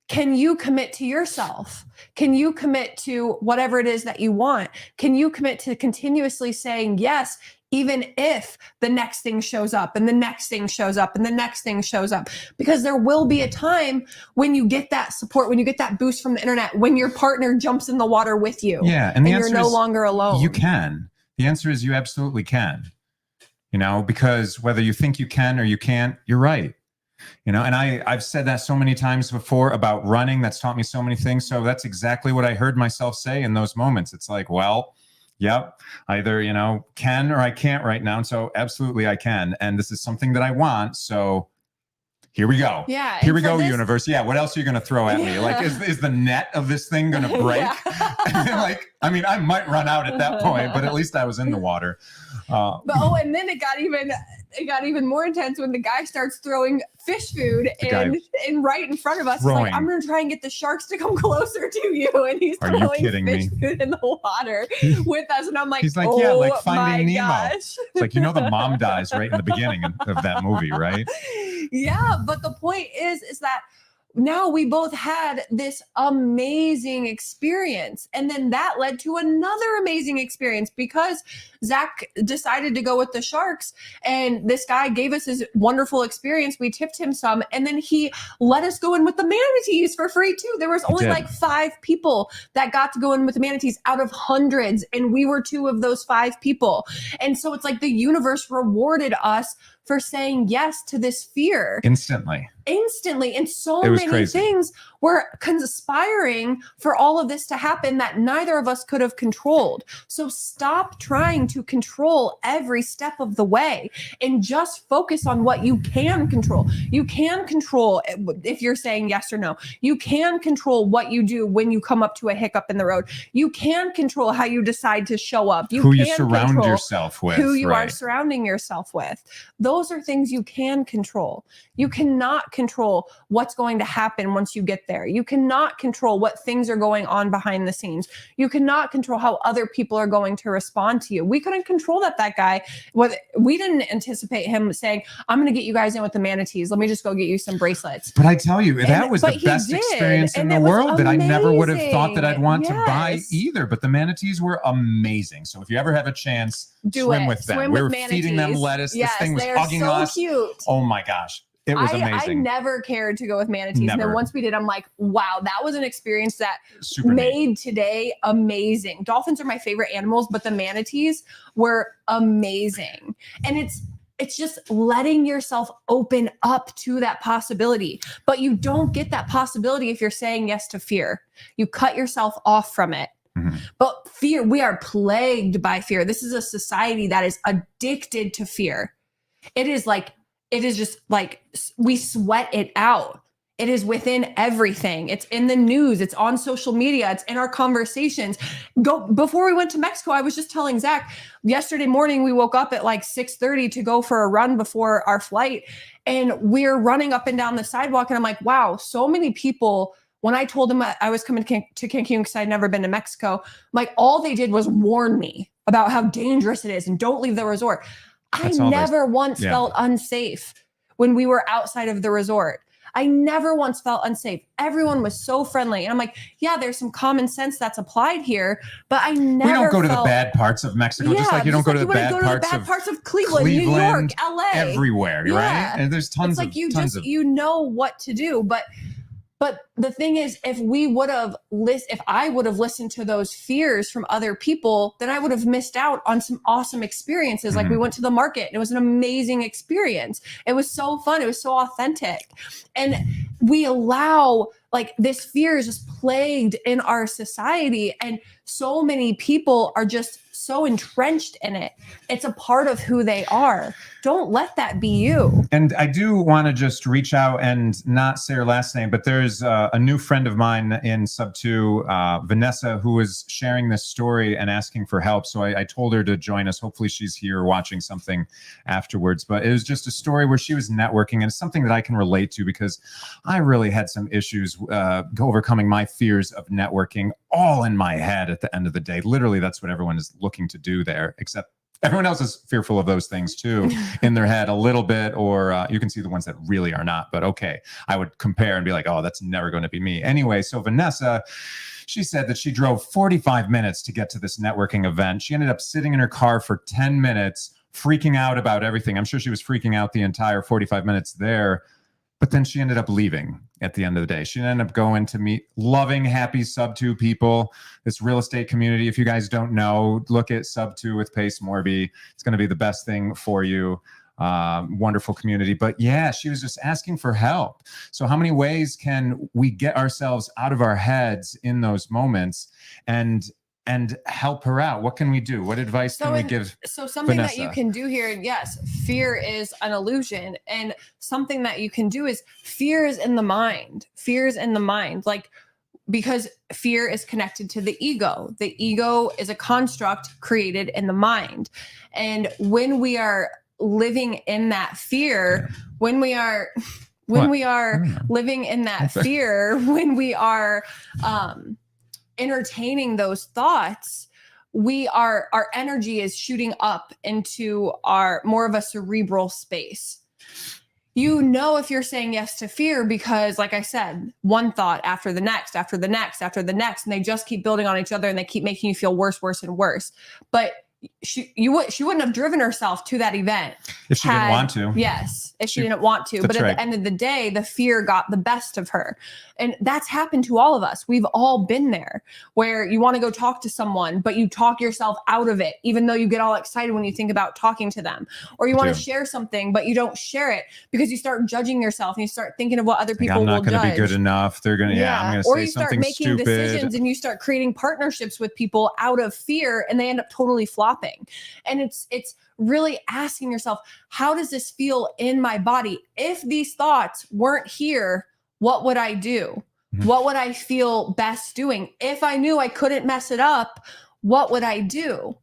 Can you commit to yourself? Can you commit to whatever it is that you want? Can you commit to continuously saying yes, even if the next thing shows up and the next thing shows up and the next thing shows up? Because there will be a time when you get that support, when you get that boost from the internet, when your partner jumps in the water with you. Yeah, and you're no longer alone. You can. The answer is you absolutely can. You know, because whether you think you can or you can't, you're right. You know, and I've said that so many times before about running. That's taught me so many things. So that's exactly what I heard myself say in those moments. It's like, well, yep, either, you know, can or I can't right now. And so absolutely I can. And this is something that I want. So here we go. Yeah. Here we go, universe. Yeah. What else are you going to throw at me? Like, is the net of this thing going to break? Like, I mean, I might run out at that point, but at least I was in the water. And then it got even more intense when the guy starts throwing fish food and right in front of us. He's like, I'm going to try and get the sharks to come closer to you. And he's throwing fish food in the water with us. And I'm like, he's like, oh, yeah, like Finding Nemo. Gosh. It's like, you know, the mom dies right in the beginning of that movie, right? Yeah. But the point is that now we both had this amazing experience. And then that led to another amazing experience because Zac decided to go with the sharks. And this guy gave us his wonderful experience. We tipped him some. And then he let us go in with the manatees for free too. There was only like 5 people that got to go in with the manatees out of hundreds. And we were 2 of those 5 people. And so it's like the universe rewarded us for saying yes to this fear. Instantly. And so many things were conspiring for all of this to happen that neither of us could have controlled. So stop trying to control every step of the way and just focus on what you can control. You can control if you're saying yes or no. You can control what you do when you come up to a hiccup in the road. You can control how you decide to show up. Who you surround yourself with. Who you are surrounding yourself with. Those are things you can control. You cannot control what's going to happen once you get there. You cannot control what things are going on behind the scenes. You cannot control how other people are going to respond to you. We couldn't control that guy, we didn't anticipate him saying, I'm going to get you guys in with the manatees. Let me just go get you some bracelets. But I tell you, that was the best experience in the world that I never would have thought that I'd want to buy either. But the manatees were amazing. So if you ever have a chance, swim with them. We were feeding them lettuce. This thing was hugging us. Cute. Oh my gosh. It was amazing. I never cared to go with manatees. Never. And then once we did, I'm like, wow, that was an experience that Super made neat. today amazing. Dolphins are my favorite animals, but the manatees were amazing. And it's just letting yourself open up to that possibility. But you don't get that possibility if you're saying yes to fear. You cut yourself off from it. Mm-hmm. But fear, we are plagued by fear. This is a society that is addicted to fear. It is just like we sweat it out. It is within everything. It's in the news. It's on social media. It's in our conversations. Before we went to Mexico, I was just telling Zach, yesterday morning, we woke up at like 6:30 to go for a run before our flight. And we're running up and down the sidewalk. And I'm like, wow, so many people, when I told them I was coming to Cancun because I'd never been to Mexico, like all they did was warn me about how dangerous it is and don't leave the resort. I never once felt unsafe when we were outside of the resort. I never once felt unsafe. Everyone was so friendly. And I'm like, yeah, there's some common sense that's applied here, but I never We don't go to the bad parts of Mexico, just like you don't go to the bad parts of Cleveland, New York, LA. Everywhere, right? And there's tons of you know what to do, but the thing is, if I would have listened to those fears from other people, then I would have missed out on some awesome experiences. Like we went to the market and it was an amazing experience. It was so fun. It was so authentic. And we allow this fear is just plagued in our society. And so many people are just so entrenched in it. It's a part of who they are. Don't let that be you. And I do want to just reach out and not say her last name, but there's a new friend of mine in Sub 2, Vanessa, who is sharing this story and asking for help. So I told her to join us. Hopefully she's here watching something afterwards. But it was just a story where she was networking, and it's something that I can relate to because I really had some issues overcoming my fears of networking all in my head at the end of the day. Literally, that's what everyone is looking to do there, except everyone else is fearful of those things too in their head a little bit, or you can see the ones that really are not. But okay, I would compare and be like, oh, that's never going to be me. Anyway, so Vanessa, she said that she drove 45 minutes to get to this networking event. She ended up sitting in her car for 10 minutes, freaking out about everything. I'm sure she was freaking out the entire 45 minutes there. But then she ended up leaving at the end of the day. She ended up going to meet loving, happy Sub 2 people, this real estate community. If you guys don't know, look at Sub 2 with Pace Morby. It's going to be the best thing for you. Wonderful community. But yeah, she was just asking for help. So how many ways can we get ourselves out of our heads in those moments and help her out? What can we do? What advice can we give? So something Vanessa? That you can do here, yes, fear is an illusion. And something that you can do is fear is in the mind. Fear is in the mind. Because fear is connected to the ego. The ego is a construct created in the mind. And when we are living in that fear, when we are living in that fear, when we are entertaining those thoughts, our energy is shooting up into our more of a cerebral space. If you're saying yes to fear, because like I said, one thought after the next, after the next, after the next, and they just keep building on each other and they keep making you feel worse, worse, and worse. But she wouldn't have driven herself to that event if she didn't want to. Yes, if she didn't want to. But at the end of the day, the fear got the best of her. And that's happened to all of us. We've all been there where you want to go talk to someone, but you talk yourself out of it, even though you get all excited when you think about talking to them. Or you want to share something, but you don't share it because you start judging yourself and you start thinking of what other people will judge. I'm not going to be good enough. They're going to, I'm going to say something stupid. Or you start making decisions and you start creating partnerships with people out of fear and they end up totally flopping. And it's really asking yourself, how does this feel in my body? If these thoughts weren't here, what would I do? What would I feel best doing? If I knew I couldn't mess it up, what would I do?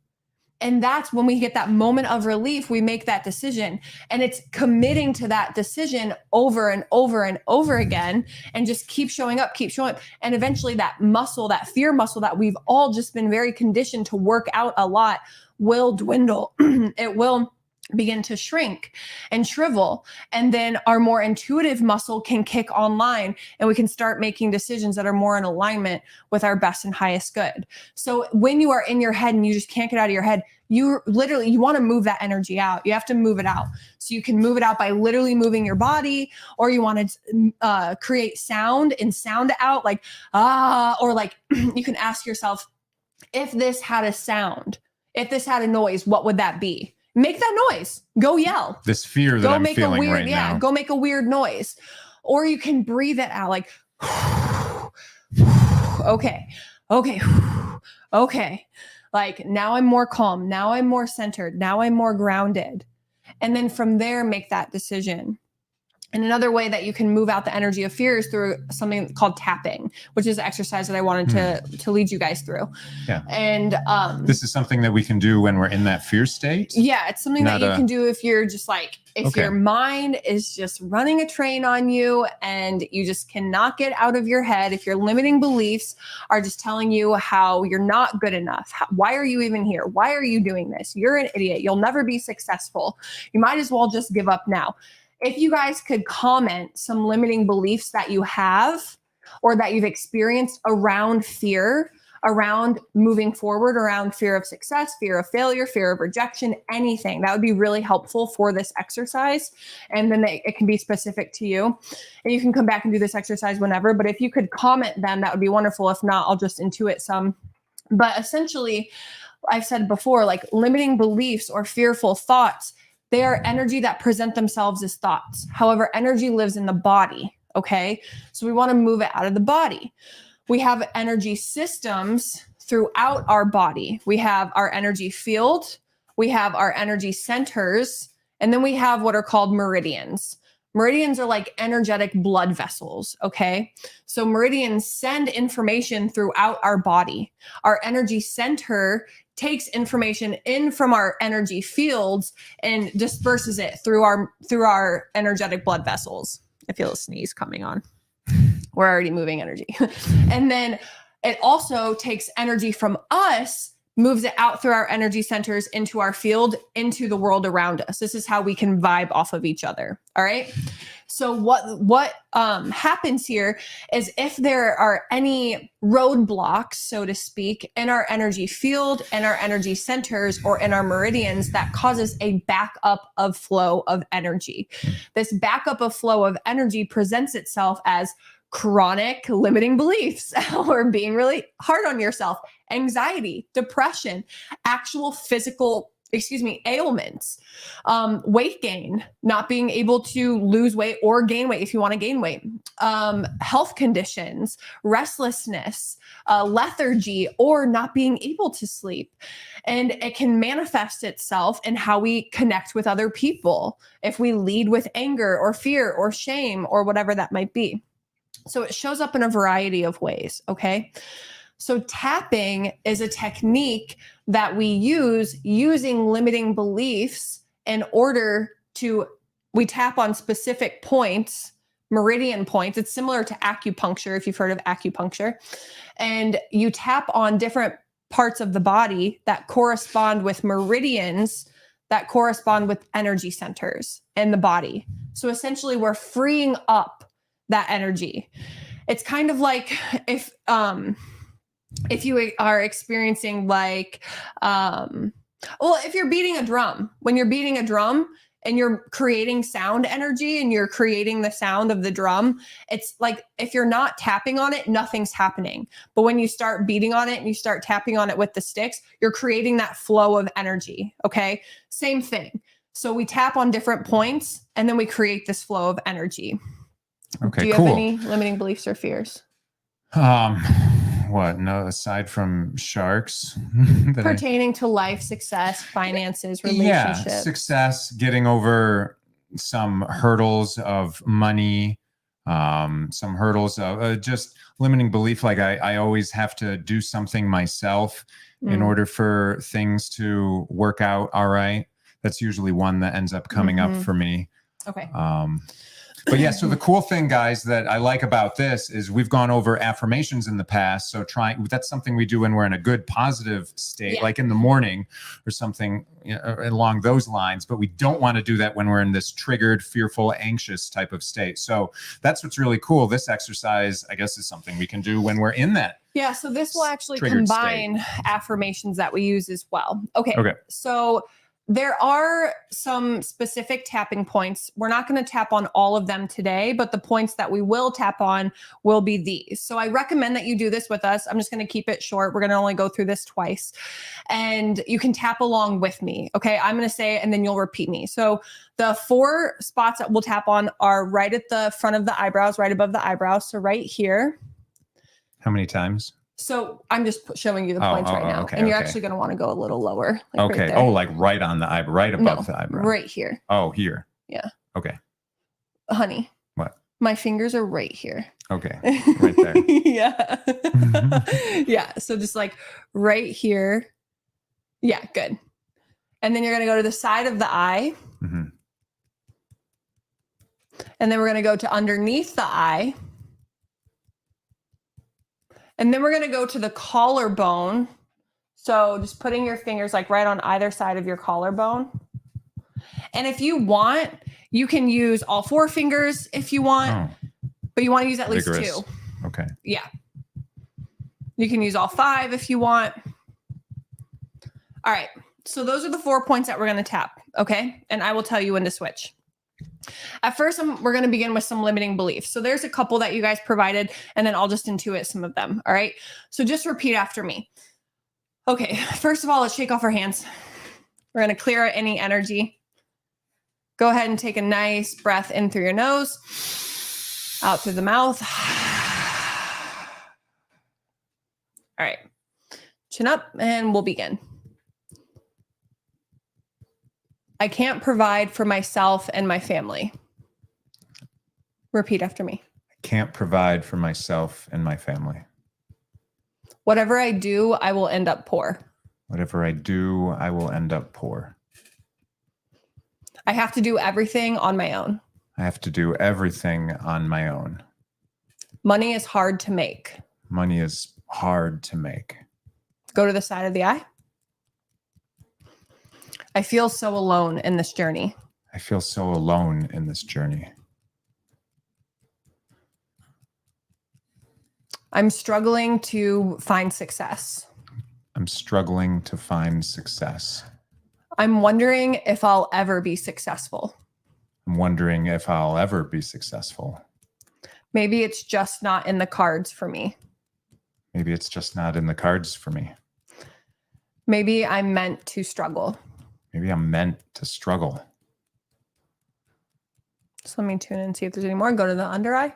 And that's when we get that moment of relief, we make that decision. And it's committing to that decision over and over and over again, and just keep showing up, keep showing up. And eventually that muscle, that fear muscle that we've all just been very conditioned to work out a lot, will dwindle. It will begin to shrink and shrivel. And then our more intuitive muscle can kick online, and we can start making decisions that are more in alignment with our best and highest good. So when you are in your head and you just can't get out of your head, you want to move that energy out. You have to move it out. So you can move it out by literally moving your body, or you want to create sound and sound it out, like, or like you can ask yourself, if this had a sound, if this had a noise, what would that be? Make that noise. Go yell. This fear that I'm feeling right now. Go make a weird noise. Or you can breathe it out like, okay. Like, now I'm more calm. Now I'm more centered. Now I'm more grounded. And then from there, make that decision. And another way that you can move out the energy of fear is through something called tapping, which is an exercise that I wanted to lead you guys through. Yeah. And this is something that we can do when we're in that fear state. Yeah, it's something that you can do if you're just like, if your mind is just running a train on you and you just cannot get out of your head, if your limiting beliefs are just telling you how you're not good enough. Why are you even here? Why are you doing this? You're an idiot. You'll never be successful. You might as well just give up now. If you guys could comment some limiting beliefs that you have or that you've experienced around fear, around moving forward, around fear of success, fear of failure, fear of rejection, anything, that would be really helpful for this exercise. And then it can be specific to you. And you can come back and do this exercise whenever. But if you could comment them, that would be wonderful. If not, I'll just intuit some. But essentially, I've said before, like limiting beliefs or fearful thoughts, they are energy that present themselves as thoughts. However, energy lives in the body, okay? So we want to move it out of the body. We have energy systems throughout our body. We have our energy field, we have our energy centers, and then we have what are called meridians. Meridians are like energetic blood vessels, okay? So meridians send information throughout our body. Our energy center takes information in from our energy fields and disperses it through our energetic blood vessels. I feel a sneeze coming on. We're already moving energy. And then it also takes energy from us, moves it out through our energy centers into our field, into the world around us. This is how we can vibe off of each other. All right. So what happens here is if there are any roadblocks, so to speak, in our energy field, in our energy centers, or in our meridians, that causes a backup of flow of energy. This backup of flow of energy presents itself as chronic limiting beliefs or being really hard on yourself, anxiety, depression, actual physical ailments, weight gain, not being able to lose weight or gain weight if you want to gain weight, health conditions, restlessness, lethargy, or not being able to sleep. And it can manifest itself in how we connect with other people, if we lead with anger or fear or shame or whatever that might be. So it shows up in a variety of ways, okay? So tapping is a technique that we use using limiting beliefs in order to, we tap on specific points, meridian points. It's similar to acupuncture, if you've heard of acupuncture. And you tap on different parts of the body that correspond with meridians that correspond with energy centers in the body. So essentially we're freeing up that energy. It's kind of like if you are experiencing like, if you're beating a drum, when you're beating a drum and you're creating sound energy and you're creating the sound of the drum, it's like, if you're not tapping on it, nothing's happening. But when you start beating on it and you start tapping on it with the sticks, you're creating that flow of energy. Okay. Same thing. So we tap on different points and then we create this flow of energy. Okay, do you have any limiting beliefs or fears? What? No, aside from sharks. Pertaining to life, success, finances, relationships. Yeah, success, getting over some hurdles of money, some hurdles of just limiting belief. Like I always have to do something myself in order for things to work out all right. That's usually one that ends up coming up for me. Okay. But yeah, so the cool thing, guys, that I like about this is we've gone over affirmations in the past. So that's something we do when we're in a good positive state, like in the morning or something along those lines. But we don't want to do that when we're in this triggered, fearful, anxious type of state. So that's what's really cool. This exercise, I guess, is something we can do when we're in that. Yeah, so this will actually combine affirmations that we use as well. Okay. So there are some specific tapping points. We're not going to tap on all of them today, but the points that we will tap on will be these. So I recommend that you do this with us. I'm just going to keep it short. We're going to only go through this twice. And you can tap along with me. Okay, I'm going to say it and then you'll repeat me. So the 4 spots that we'll tap on are right at the front of the eyebrows, right above the eyebrows. So right here. How many times? So I'm just showing you the points right now. And you're actually going to want to go a little lower. Like okay. Right there. Oh, like right on the eyebrow, right above the eyebrow. Right here. Oh, here. Yeah. Okay. Honey. What? My fingers are right here. Okay. Right there. Yeah. Yeah. So just like right here. Yeah. Good. And then you're going to go to the side of the eye. And then we're going to go to underneath the eye. And then we're going to go to the collarbone. So just putting your fingers like right on either side of your collarbone. And if you want, you can use all 4 fingers if you want, but you want to use at least 2. Okay. Yeah. You can use all 5 if you want. All right. So those are the 4 points that we're going to tap. Okay. And I will tell you when to switch. At first, we're going to begin with some limiting beliefs. So there's a couple that you guys provided, and then I'll just intuit some of them. All right. So just repeat after me. Okay. First of all, let's shake off our hands. We're going to clear out any energy. Go ahead and take a nice breath in through your nose, out through the mouth. All right. Chin up, and we'll begin. I can't provide for myself and my family. Repeat after me. I can't provide for myself and my family. Whatever I do, I will end up poor. Whatever I do, I will end up poor. I have to do everything on my own. I have to do everything on my own. Money is hard to make. Money is hard to make. Go to the side of the eye. I feel so alone in this journey. I feel so alone in this journey. I'm struggling to find success. I'm struggling to find success. I'm wondering if I'll ever be successful. I'm wondering if I'll ever be successful. Maybe it's just not in the cards for me. Maybe it's just not in the cards for me. Maybe I'm meant to struggle. Maybe I'm meant to struggle. So let me tune in and see if there's any more. Go to the under eye.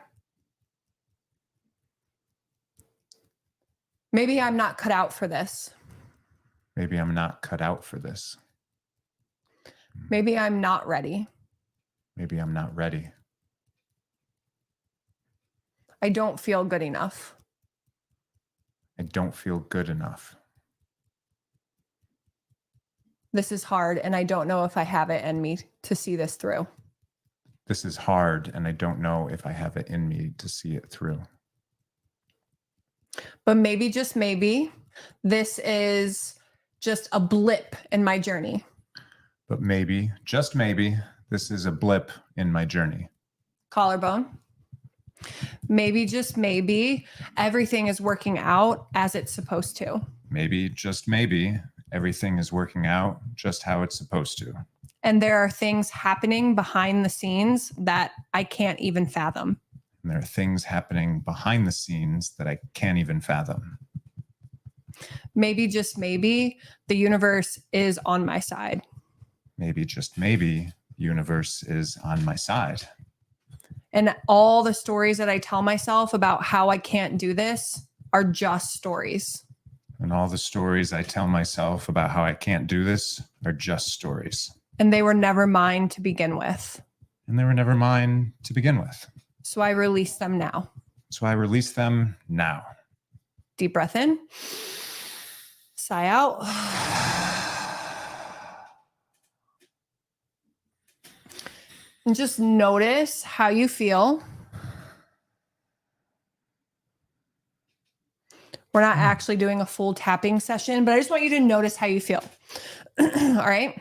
Maybe I'm not cut out for this. Maybe I'm not cut out for this. Maybe I'm not ready. Maybe I'm not ready. I don't feel good enough. I don't feel good enough. This is hard, and I don't know if I have it in me to see this through. This is hard, and I don't know if I have it in me to see it through. But maybe, just maybe, this is just a blip in my journey. But maybe, just maybe, this is a blip in my journey. Collarbone. Maybe, just maybe, everything is working out as it's supposed to. Maybe, just maybe, everything is working out just how it's supposed to. And there are things happening behind the scenes that I can't even fathom. And there are things happening behind the scenes that I can't even fathom. Maybe, just maybe, the universe is on my side. Maybe, just maybe, the universe is on my side. And all the stories that I tell myself about how I can't do this are just stories. And all the stories I tell myself about how I can't do this are just stories. And they were never mine to begin with. And they were never mine to begin with. So I release them now. So I release them now. Deep breath in. Sigh out. And just notice how you feel. We're not actually doing a full tapping session, but I just want you to notice how you feel. All right.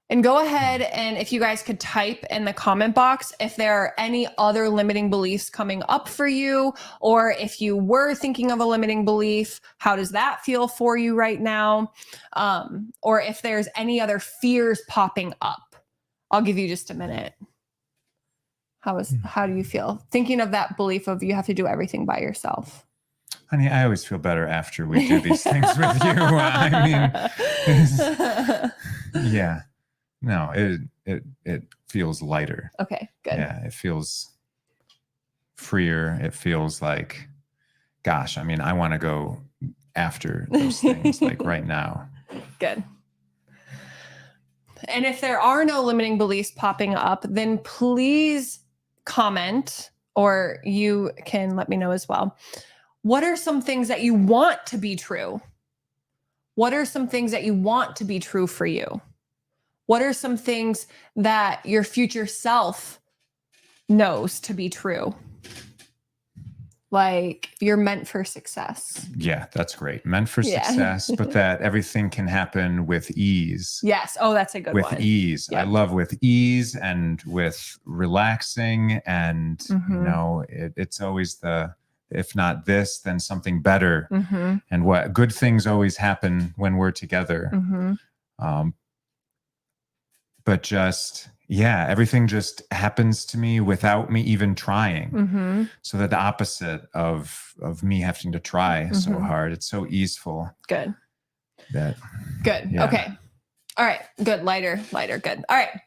And go ahead, and if you guys could type in the comment box if there are any other limiting beliefs coming up for you, or if you were thinking of a limiting belief, how does that feel for you right now? Or if there's any other fears popping up. I'll give you just a minute. How do you feel? Thinking of that belief of you have to do everything by yourself. Honey, I always feel better after we do these things with you. I mean, yeah. No, it feels lighter. Okay, good. Yeah, it feels freer. It feels like, gosh, I mean, I want to go after those things like right now. Good. And if there are no limiting beliefs popping up, then please comment, or you can let me know as well. What are some things that you want to be true? What are some things that you want to be true for you? What are some things that your future self knows to be true? Like you're meant for success. Yeah, that's great. Meant for success, but that everything can happen with ease. Yes. Oh, that's a good one. With ease. Yep. I love with ease and with relaxing. And, you know, it's always if not this, then something better. And what good things always happen when we're together. But just, yeah, everything just happens to me without me even trying. So that the opposite of me having to try so hard, it's so easeful. Good. Good. Yeah. Okay. All right. Good. Lighter. Good. All right.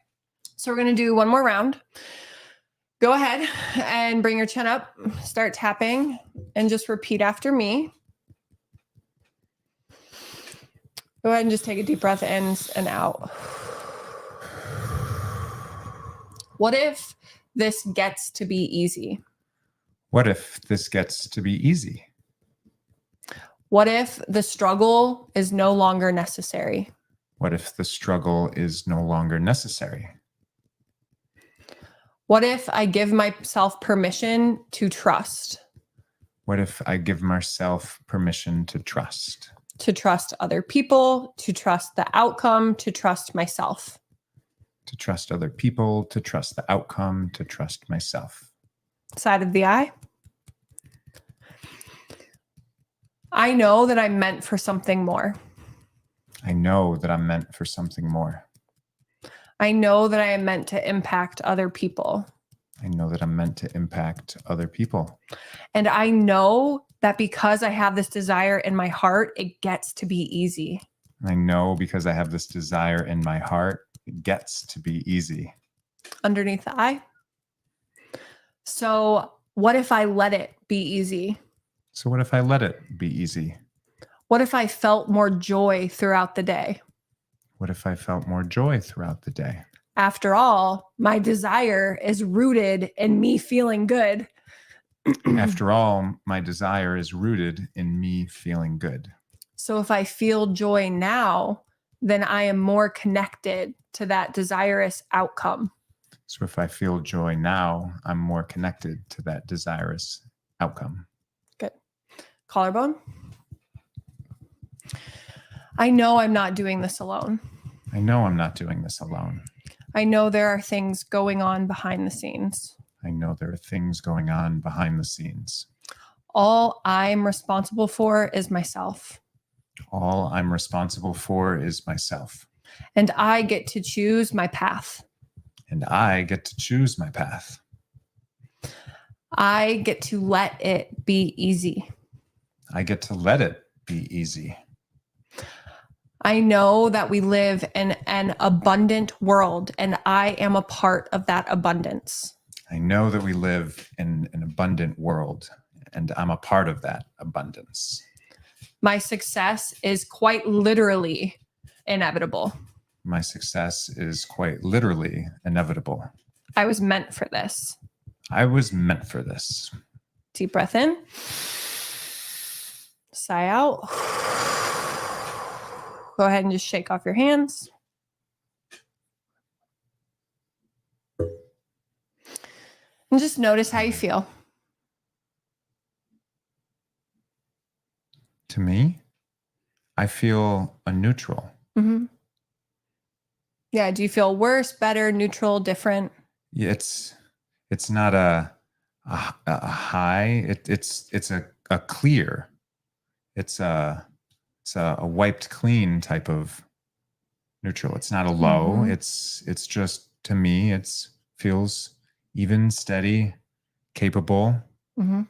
So we're going to do one more round. Go ahead and bring your chin up, start tapping, and just repeat after me. Go ahead and just take a deep breath in and out. What if this gets to be easy? What if this gets to be easy? What if the struggle is no longer necessary? What if the struggle is no longer necessary? What if I give myself permission to trust? What if I give myself permission to trust? To trust other people, to trust the outcome, to trust myself. To trust other people, to trust the outcome, to trust myself. Side of the eye. I know that I'm meant for something more. I know that I'm meant for something more. I know that I am meant to impact other people. I know that I'm meant to impact other people. And I know that because I have this desire in my heart, it gets to be easy. I know because I have this desire in my heart, it gets to be easy. Underneath the eye. So what if I let it be easy? So what if I let it be easy? What if I felt more joy throughout the day? What if I felt more joy throughout the day? After all, my desire is rooted in me feeling good. After all, my desire is rooted in me feeling good. So if I feel joy now, then I am more connected to that desirous outcome. So if I feel joy now, I'm more connected to that desirous outcome. Good. Collarbone. I know I'm not doing this alone. I know I'm not doing this alone. I know there are things going on behind the scenes. I know there are things going on behind the scenes. All I'm responsible for is myself. All I'm responsible for is myself. And I get to choose my path. And I get to choose my path. I get to let it be easy. I get to let it be easy. I know that we live in an abundant world, and I am a part of that abundance. I know that we live in an abundant world, and I'm a part of that abundance. My success is quite literally inevitable. My success is quite literally inevitable. I was meant for this. I was meant for this. Deep breath in. Sigh out. Go ahead and just shake off your hands. And just notice how you feel. To me, I feel a neutral. Mm-hmm. Yeah. Do you feel worse, better, neutral, different? Yeah, it's not a high. It's a clear. It's a wiped clean type of neutral. It's not a low. Mm-hmm. It's just, to me, it's feels even, steady, capable. Mm-hmm.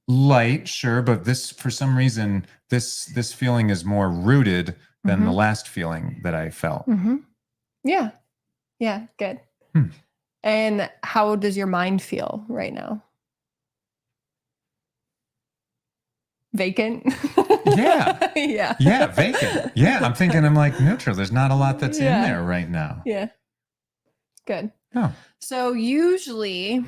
Light, sure, but this, for some reason, this feeling is more rooted than the last feeling that I felt. Mm-hmm. Yeah. Yeah. Good. And how does your mind feel right now? Vacant? Yeah. Yeah. Yeah, vacant. Yeah, I'm like neutral. There's not a lot that's in Yeah. there right now. Yeah. Good. Oh. So usually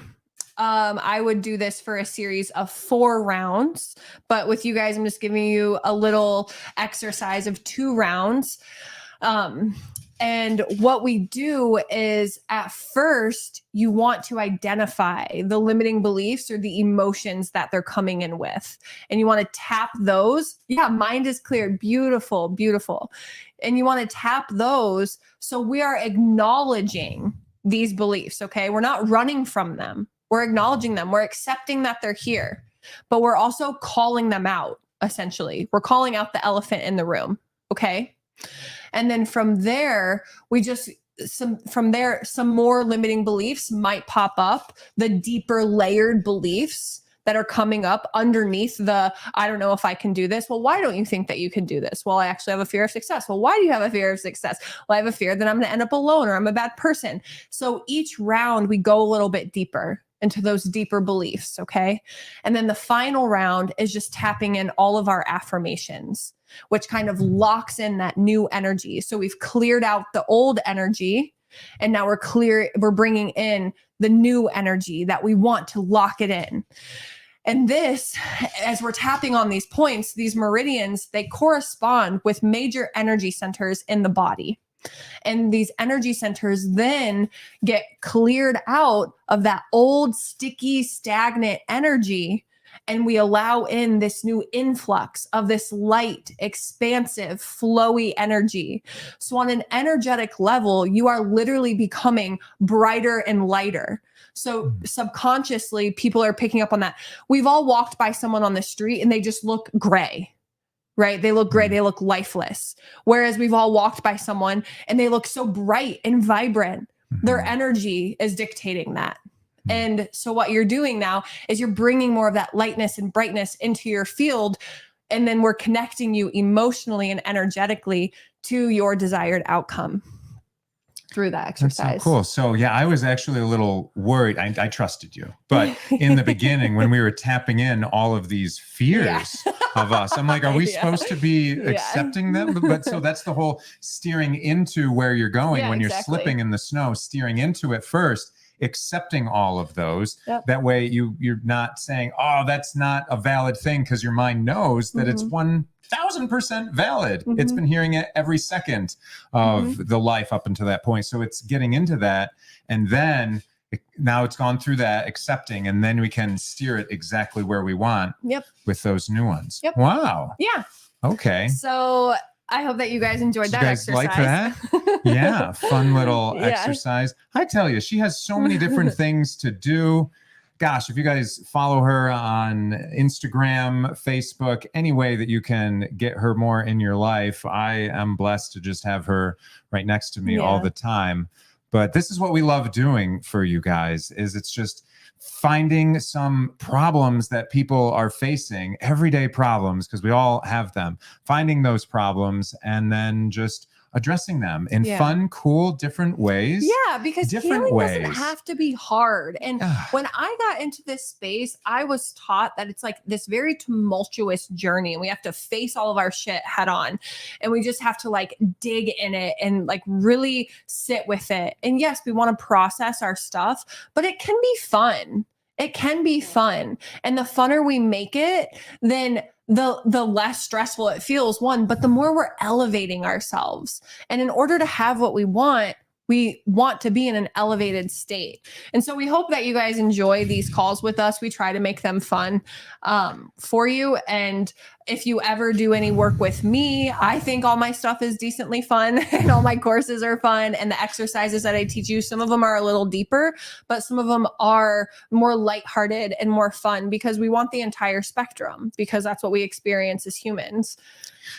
I would do this for a series of 4 rounds, but with you guys, I'm just giving you a little exercise of 2 rounds. And what we do is, at first, you want to identify the limiting beliefs or the emotions that they're coming in with. And you want to tap those. Yeah, mind is clear. Beautiful, beautiful. And you want to tap those. So we are acknowledging these beliefs, okay? We're not running from them. We're acknowledging them. We're accepting that they're here, but we're also calling them out, essentially. We're calling out the elephant in the room, okay? And then from there, some more limiting beliefs might pop up, the deeper layered beliefs that are coming up underneath the, I don't know if I can do this. Well, why don't you think that you can do this? Well, I actually have a fear of success. Well, why do you have a fear of success? Well, I have a fear that I'm going to end up alone, or I'm a bad person. So each round we go a little bit deeper into those deeper beliefs. Okay. And then the final round is just tapping in all of our affirmations, which kind of locks in that new energy. So we've cleared out the old energy, and now we're bringing in the new energy that we want to lock it in. And this, as we're tapping on these points, these meridians, they correspond with major energy centers in the body. And these energy centers then get cleared out of that old, sticky, stagnant energy. And we allow in this new influx of this light, expansive, flowy energy. So on an energetic level, you are literally becoming brighter and lighter. So subconsciously, people are picking up on that. We've all walked by someone on the street and they just look gray. Right? They look gray. They look lifeless. Whereas we've all walked by someone and they look so bright and vibrant. Their energy is dictating that. And so what you're doing now is you're bringing more of that lightness and brightness into your field. And then we're connecting you emotionally and energetically to your desired outcome through that exercise. That's so cool. So yeah, I was actually a little worried. I trusted you, but in the beginning, when we were tapping in all of these fears of us, I'm like, are we supposed to be accepting them? But so that's the whole steering into where you're going when you're slipping in the snow, steering into it first, accepting all of those. That way you're not saying, oh, that's not a valid thing, because your mind knows that it's 1,000% valid. It's been hearing it every second of the life up until that point. So it's getting into that. And then now it's gone through that accepting, and then we can steer it exactly where we want with those new ones. Wow. Yeah. Okay. So I hope that you guys enjoyed that exercise. Like that? Yeah. Fun little exercise. I tell you, she has so many different things to do. Gosh, if you guys follow her on Instagram, Facebook, any way that you can get her more in your life, I am blessed to just have her right next to me all the time. But this is what we love doing for you guys, is it's just finding some problems that people are facing, everyday problems, because we all have them, finding those problems and then just addressing them in Yeah. fun, cool, different ways. Yeah, because Different healing ways. doesn't have to be hard. And Ah. when I got into this space, I was taught that it's like this very tumultuous journey and we have to face all of our shit head on. And we just have to like dig in it and like really sit with it. And yes, we want to process our stuff, but it can be fun. It can be fun. And the funner we make it, then the less stressful it feels, one, but the more we're elevating ourselves. And in order to have what we want to be in an elevated state. And so we hope that you guys enjoy these calls with us. We try to make them fun for you. And if you ever do any work with me, I think all my stuff is decently fun and all my courses are fun. And the exercises that I teach you, some of them are a little deeper, but some of them are more lighthearted and more fun because we want the entire spectrum because that's what we experience as humans.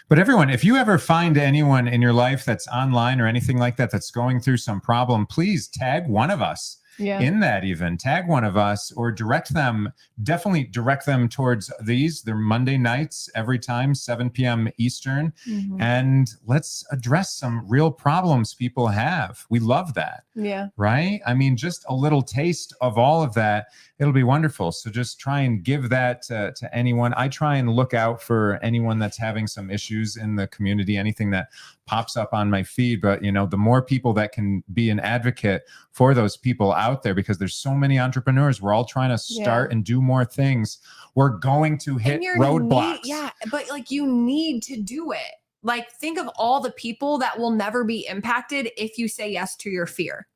But everyone, if you ever find anyone in your life that's online or anything like that that's going through some problem, please tag one of us in that, even tag one of us or direct them, definitely direct them towards these. They're Monday nights every time, 7 p.m. Eastern. And let's address some real problems people have. We love that. Yeah. Right? I mean, just a little taste of all of that. It'll be wonderful. So just try and give that to anyone. I try and look out for anyone that's having some issues in the community, anything that pops up on my feed. But, you know, the more people that can be an advocate for those people out there, because there's so many entrepreneurs, we're all trying to start and do more things. We're going to hit roadblocks. But like you need to do it. Like think of all the people that will never be impacted if you say yes to your fear.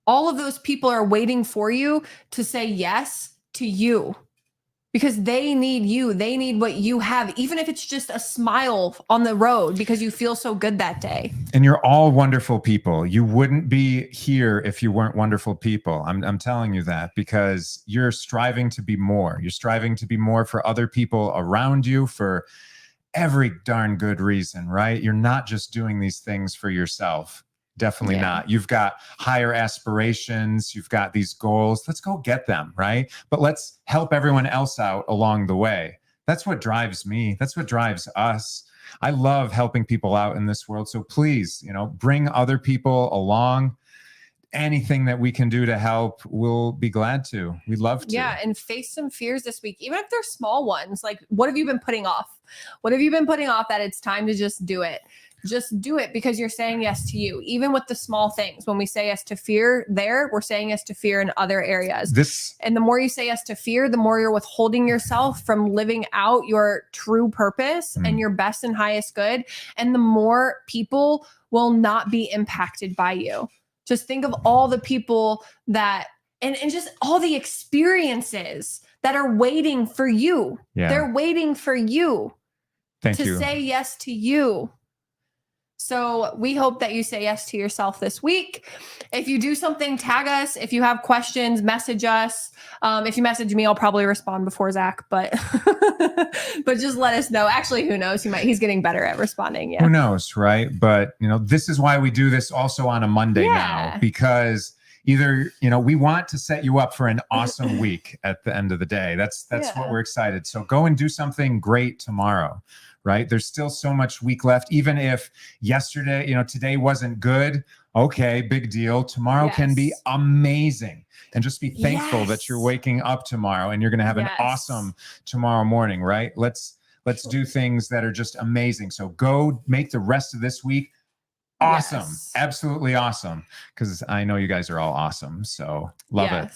All of those people are waiting for you to say yes to you because they need you. They need what you have, even if it's just a smile on the road because you feel so good that day. And you're all wonderful people. You wouldn't be here if you weren't wonderful people. I'm telling you that because you're striving to be more. You're striving to be more for other people around you for every darn good reason, right? You're not just doing these things for yourself. Definitely not. You've got higher aspirations. You've got these goals. Let's go get them, right? But let's help everyone else out along the way. That's what drives me. That's what drives us. I love helping people out in this world. So please, you know, bring other people along. Anything that we can do to help, we'll be glad to. We'd love to. Yeah, and face some fears this week, even if they're small ones. Like, what have you been putting off? What have you been putting off that it's time to just do it? Just do it because you're saying yes to you, even with the small things. When we say yes to fear there, we're saying yes to fear in other areas. And the more you say yes to fear, the more you're withholding yourself from living out your true purpose and your best and highest good. And the more people will not be impacted by you. Just think of all the people that, and just all the experiences that are waiting for you. Yeah. They're waiting for you to say yes to you. So we hope that you say yes to yourself this week. If you do something, tag us. If you have questions, message us. If you message me, I'll probably respond before Zach, but but just let us know. Actually, who knows? He's getting better at responding. Yeah. Who knows, right? But you know, this is why we do this also on a Monday now, because either, you know, we want to set you up for an awesome week at the end of the day. That's what we're excited. So go and do something great tomorrow. Right? There's still so much week left. Even if yesterday, you know, today wasn't good. Okay, big deal. Tomorrow can be amazing. And just be thankful that you're waking up tomorrow and you're going to have an awesome tomorrow morning, right? Let's do things that are just amazing. So go make the rest of this week awesome. Absolutely awesome. Because I know you guys are all awesome. So love it.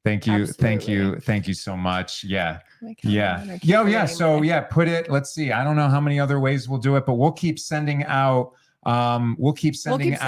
Thank you. Absolutely. Thank you. Thank you so much. Yeah. Yeah. So put it, let's see. I don't know how many other ways we'll do it, but we'll keep sending out, emails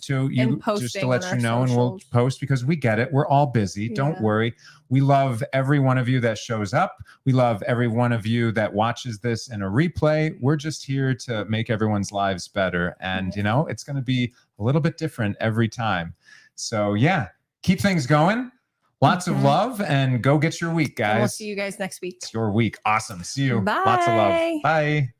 to you just to let you know, and we'll post because we get it. We're all busy. Don't worry. We love every one of you that shows up. We love every one of you that watches this in a replay. We're just here to make everyone's lives better. And, you know, it's going to be a little bit different every time. So yeah. Keep things going. Lots of love and go get your week, guys. And we'll see you guys next week. It's your week. Awesome. See you. Bye. Lots of love. Bye.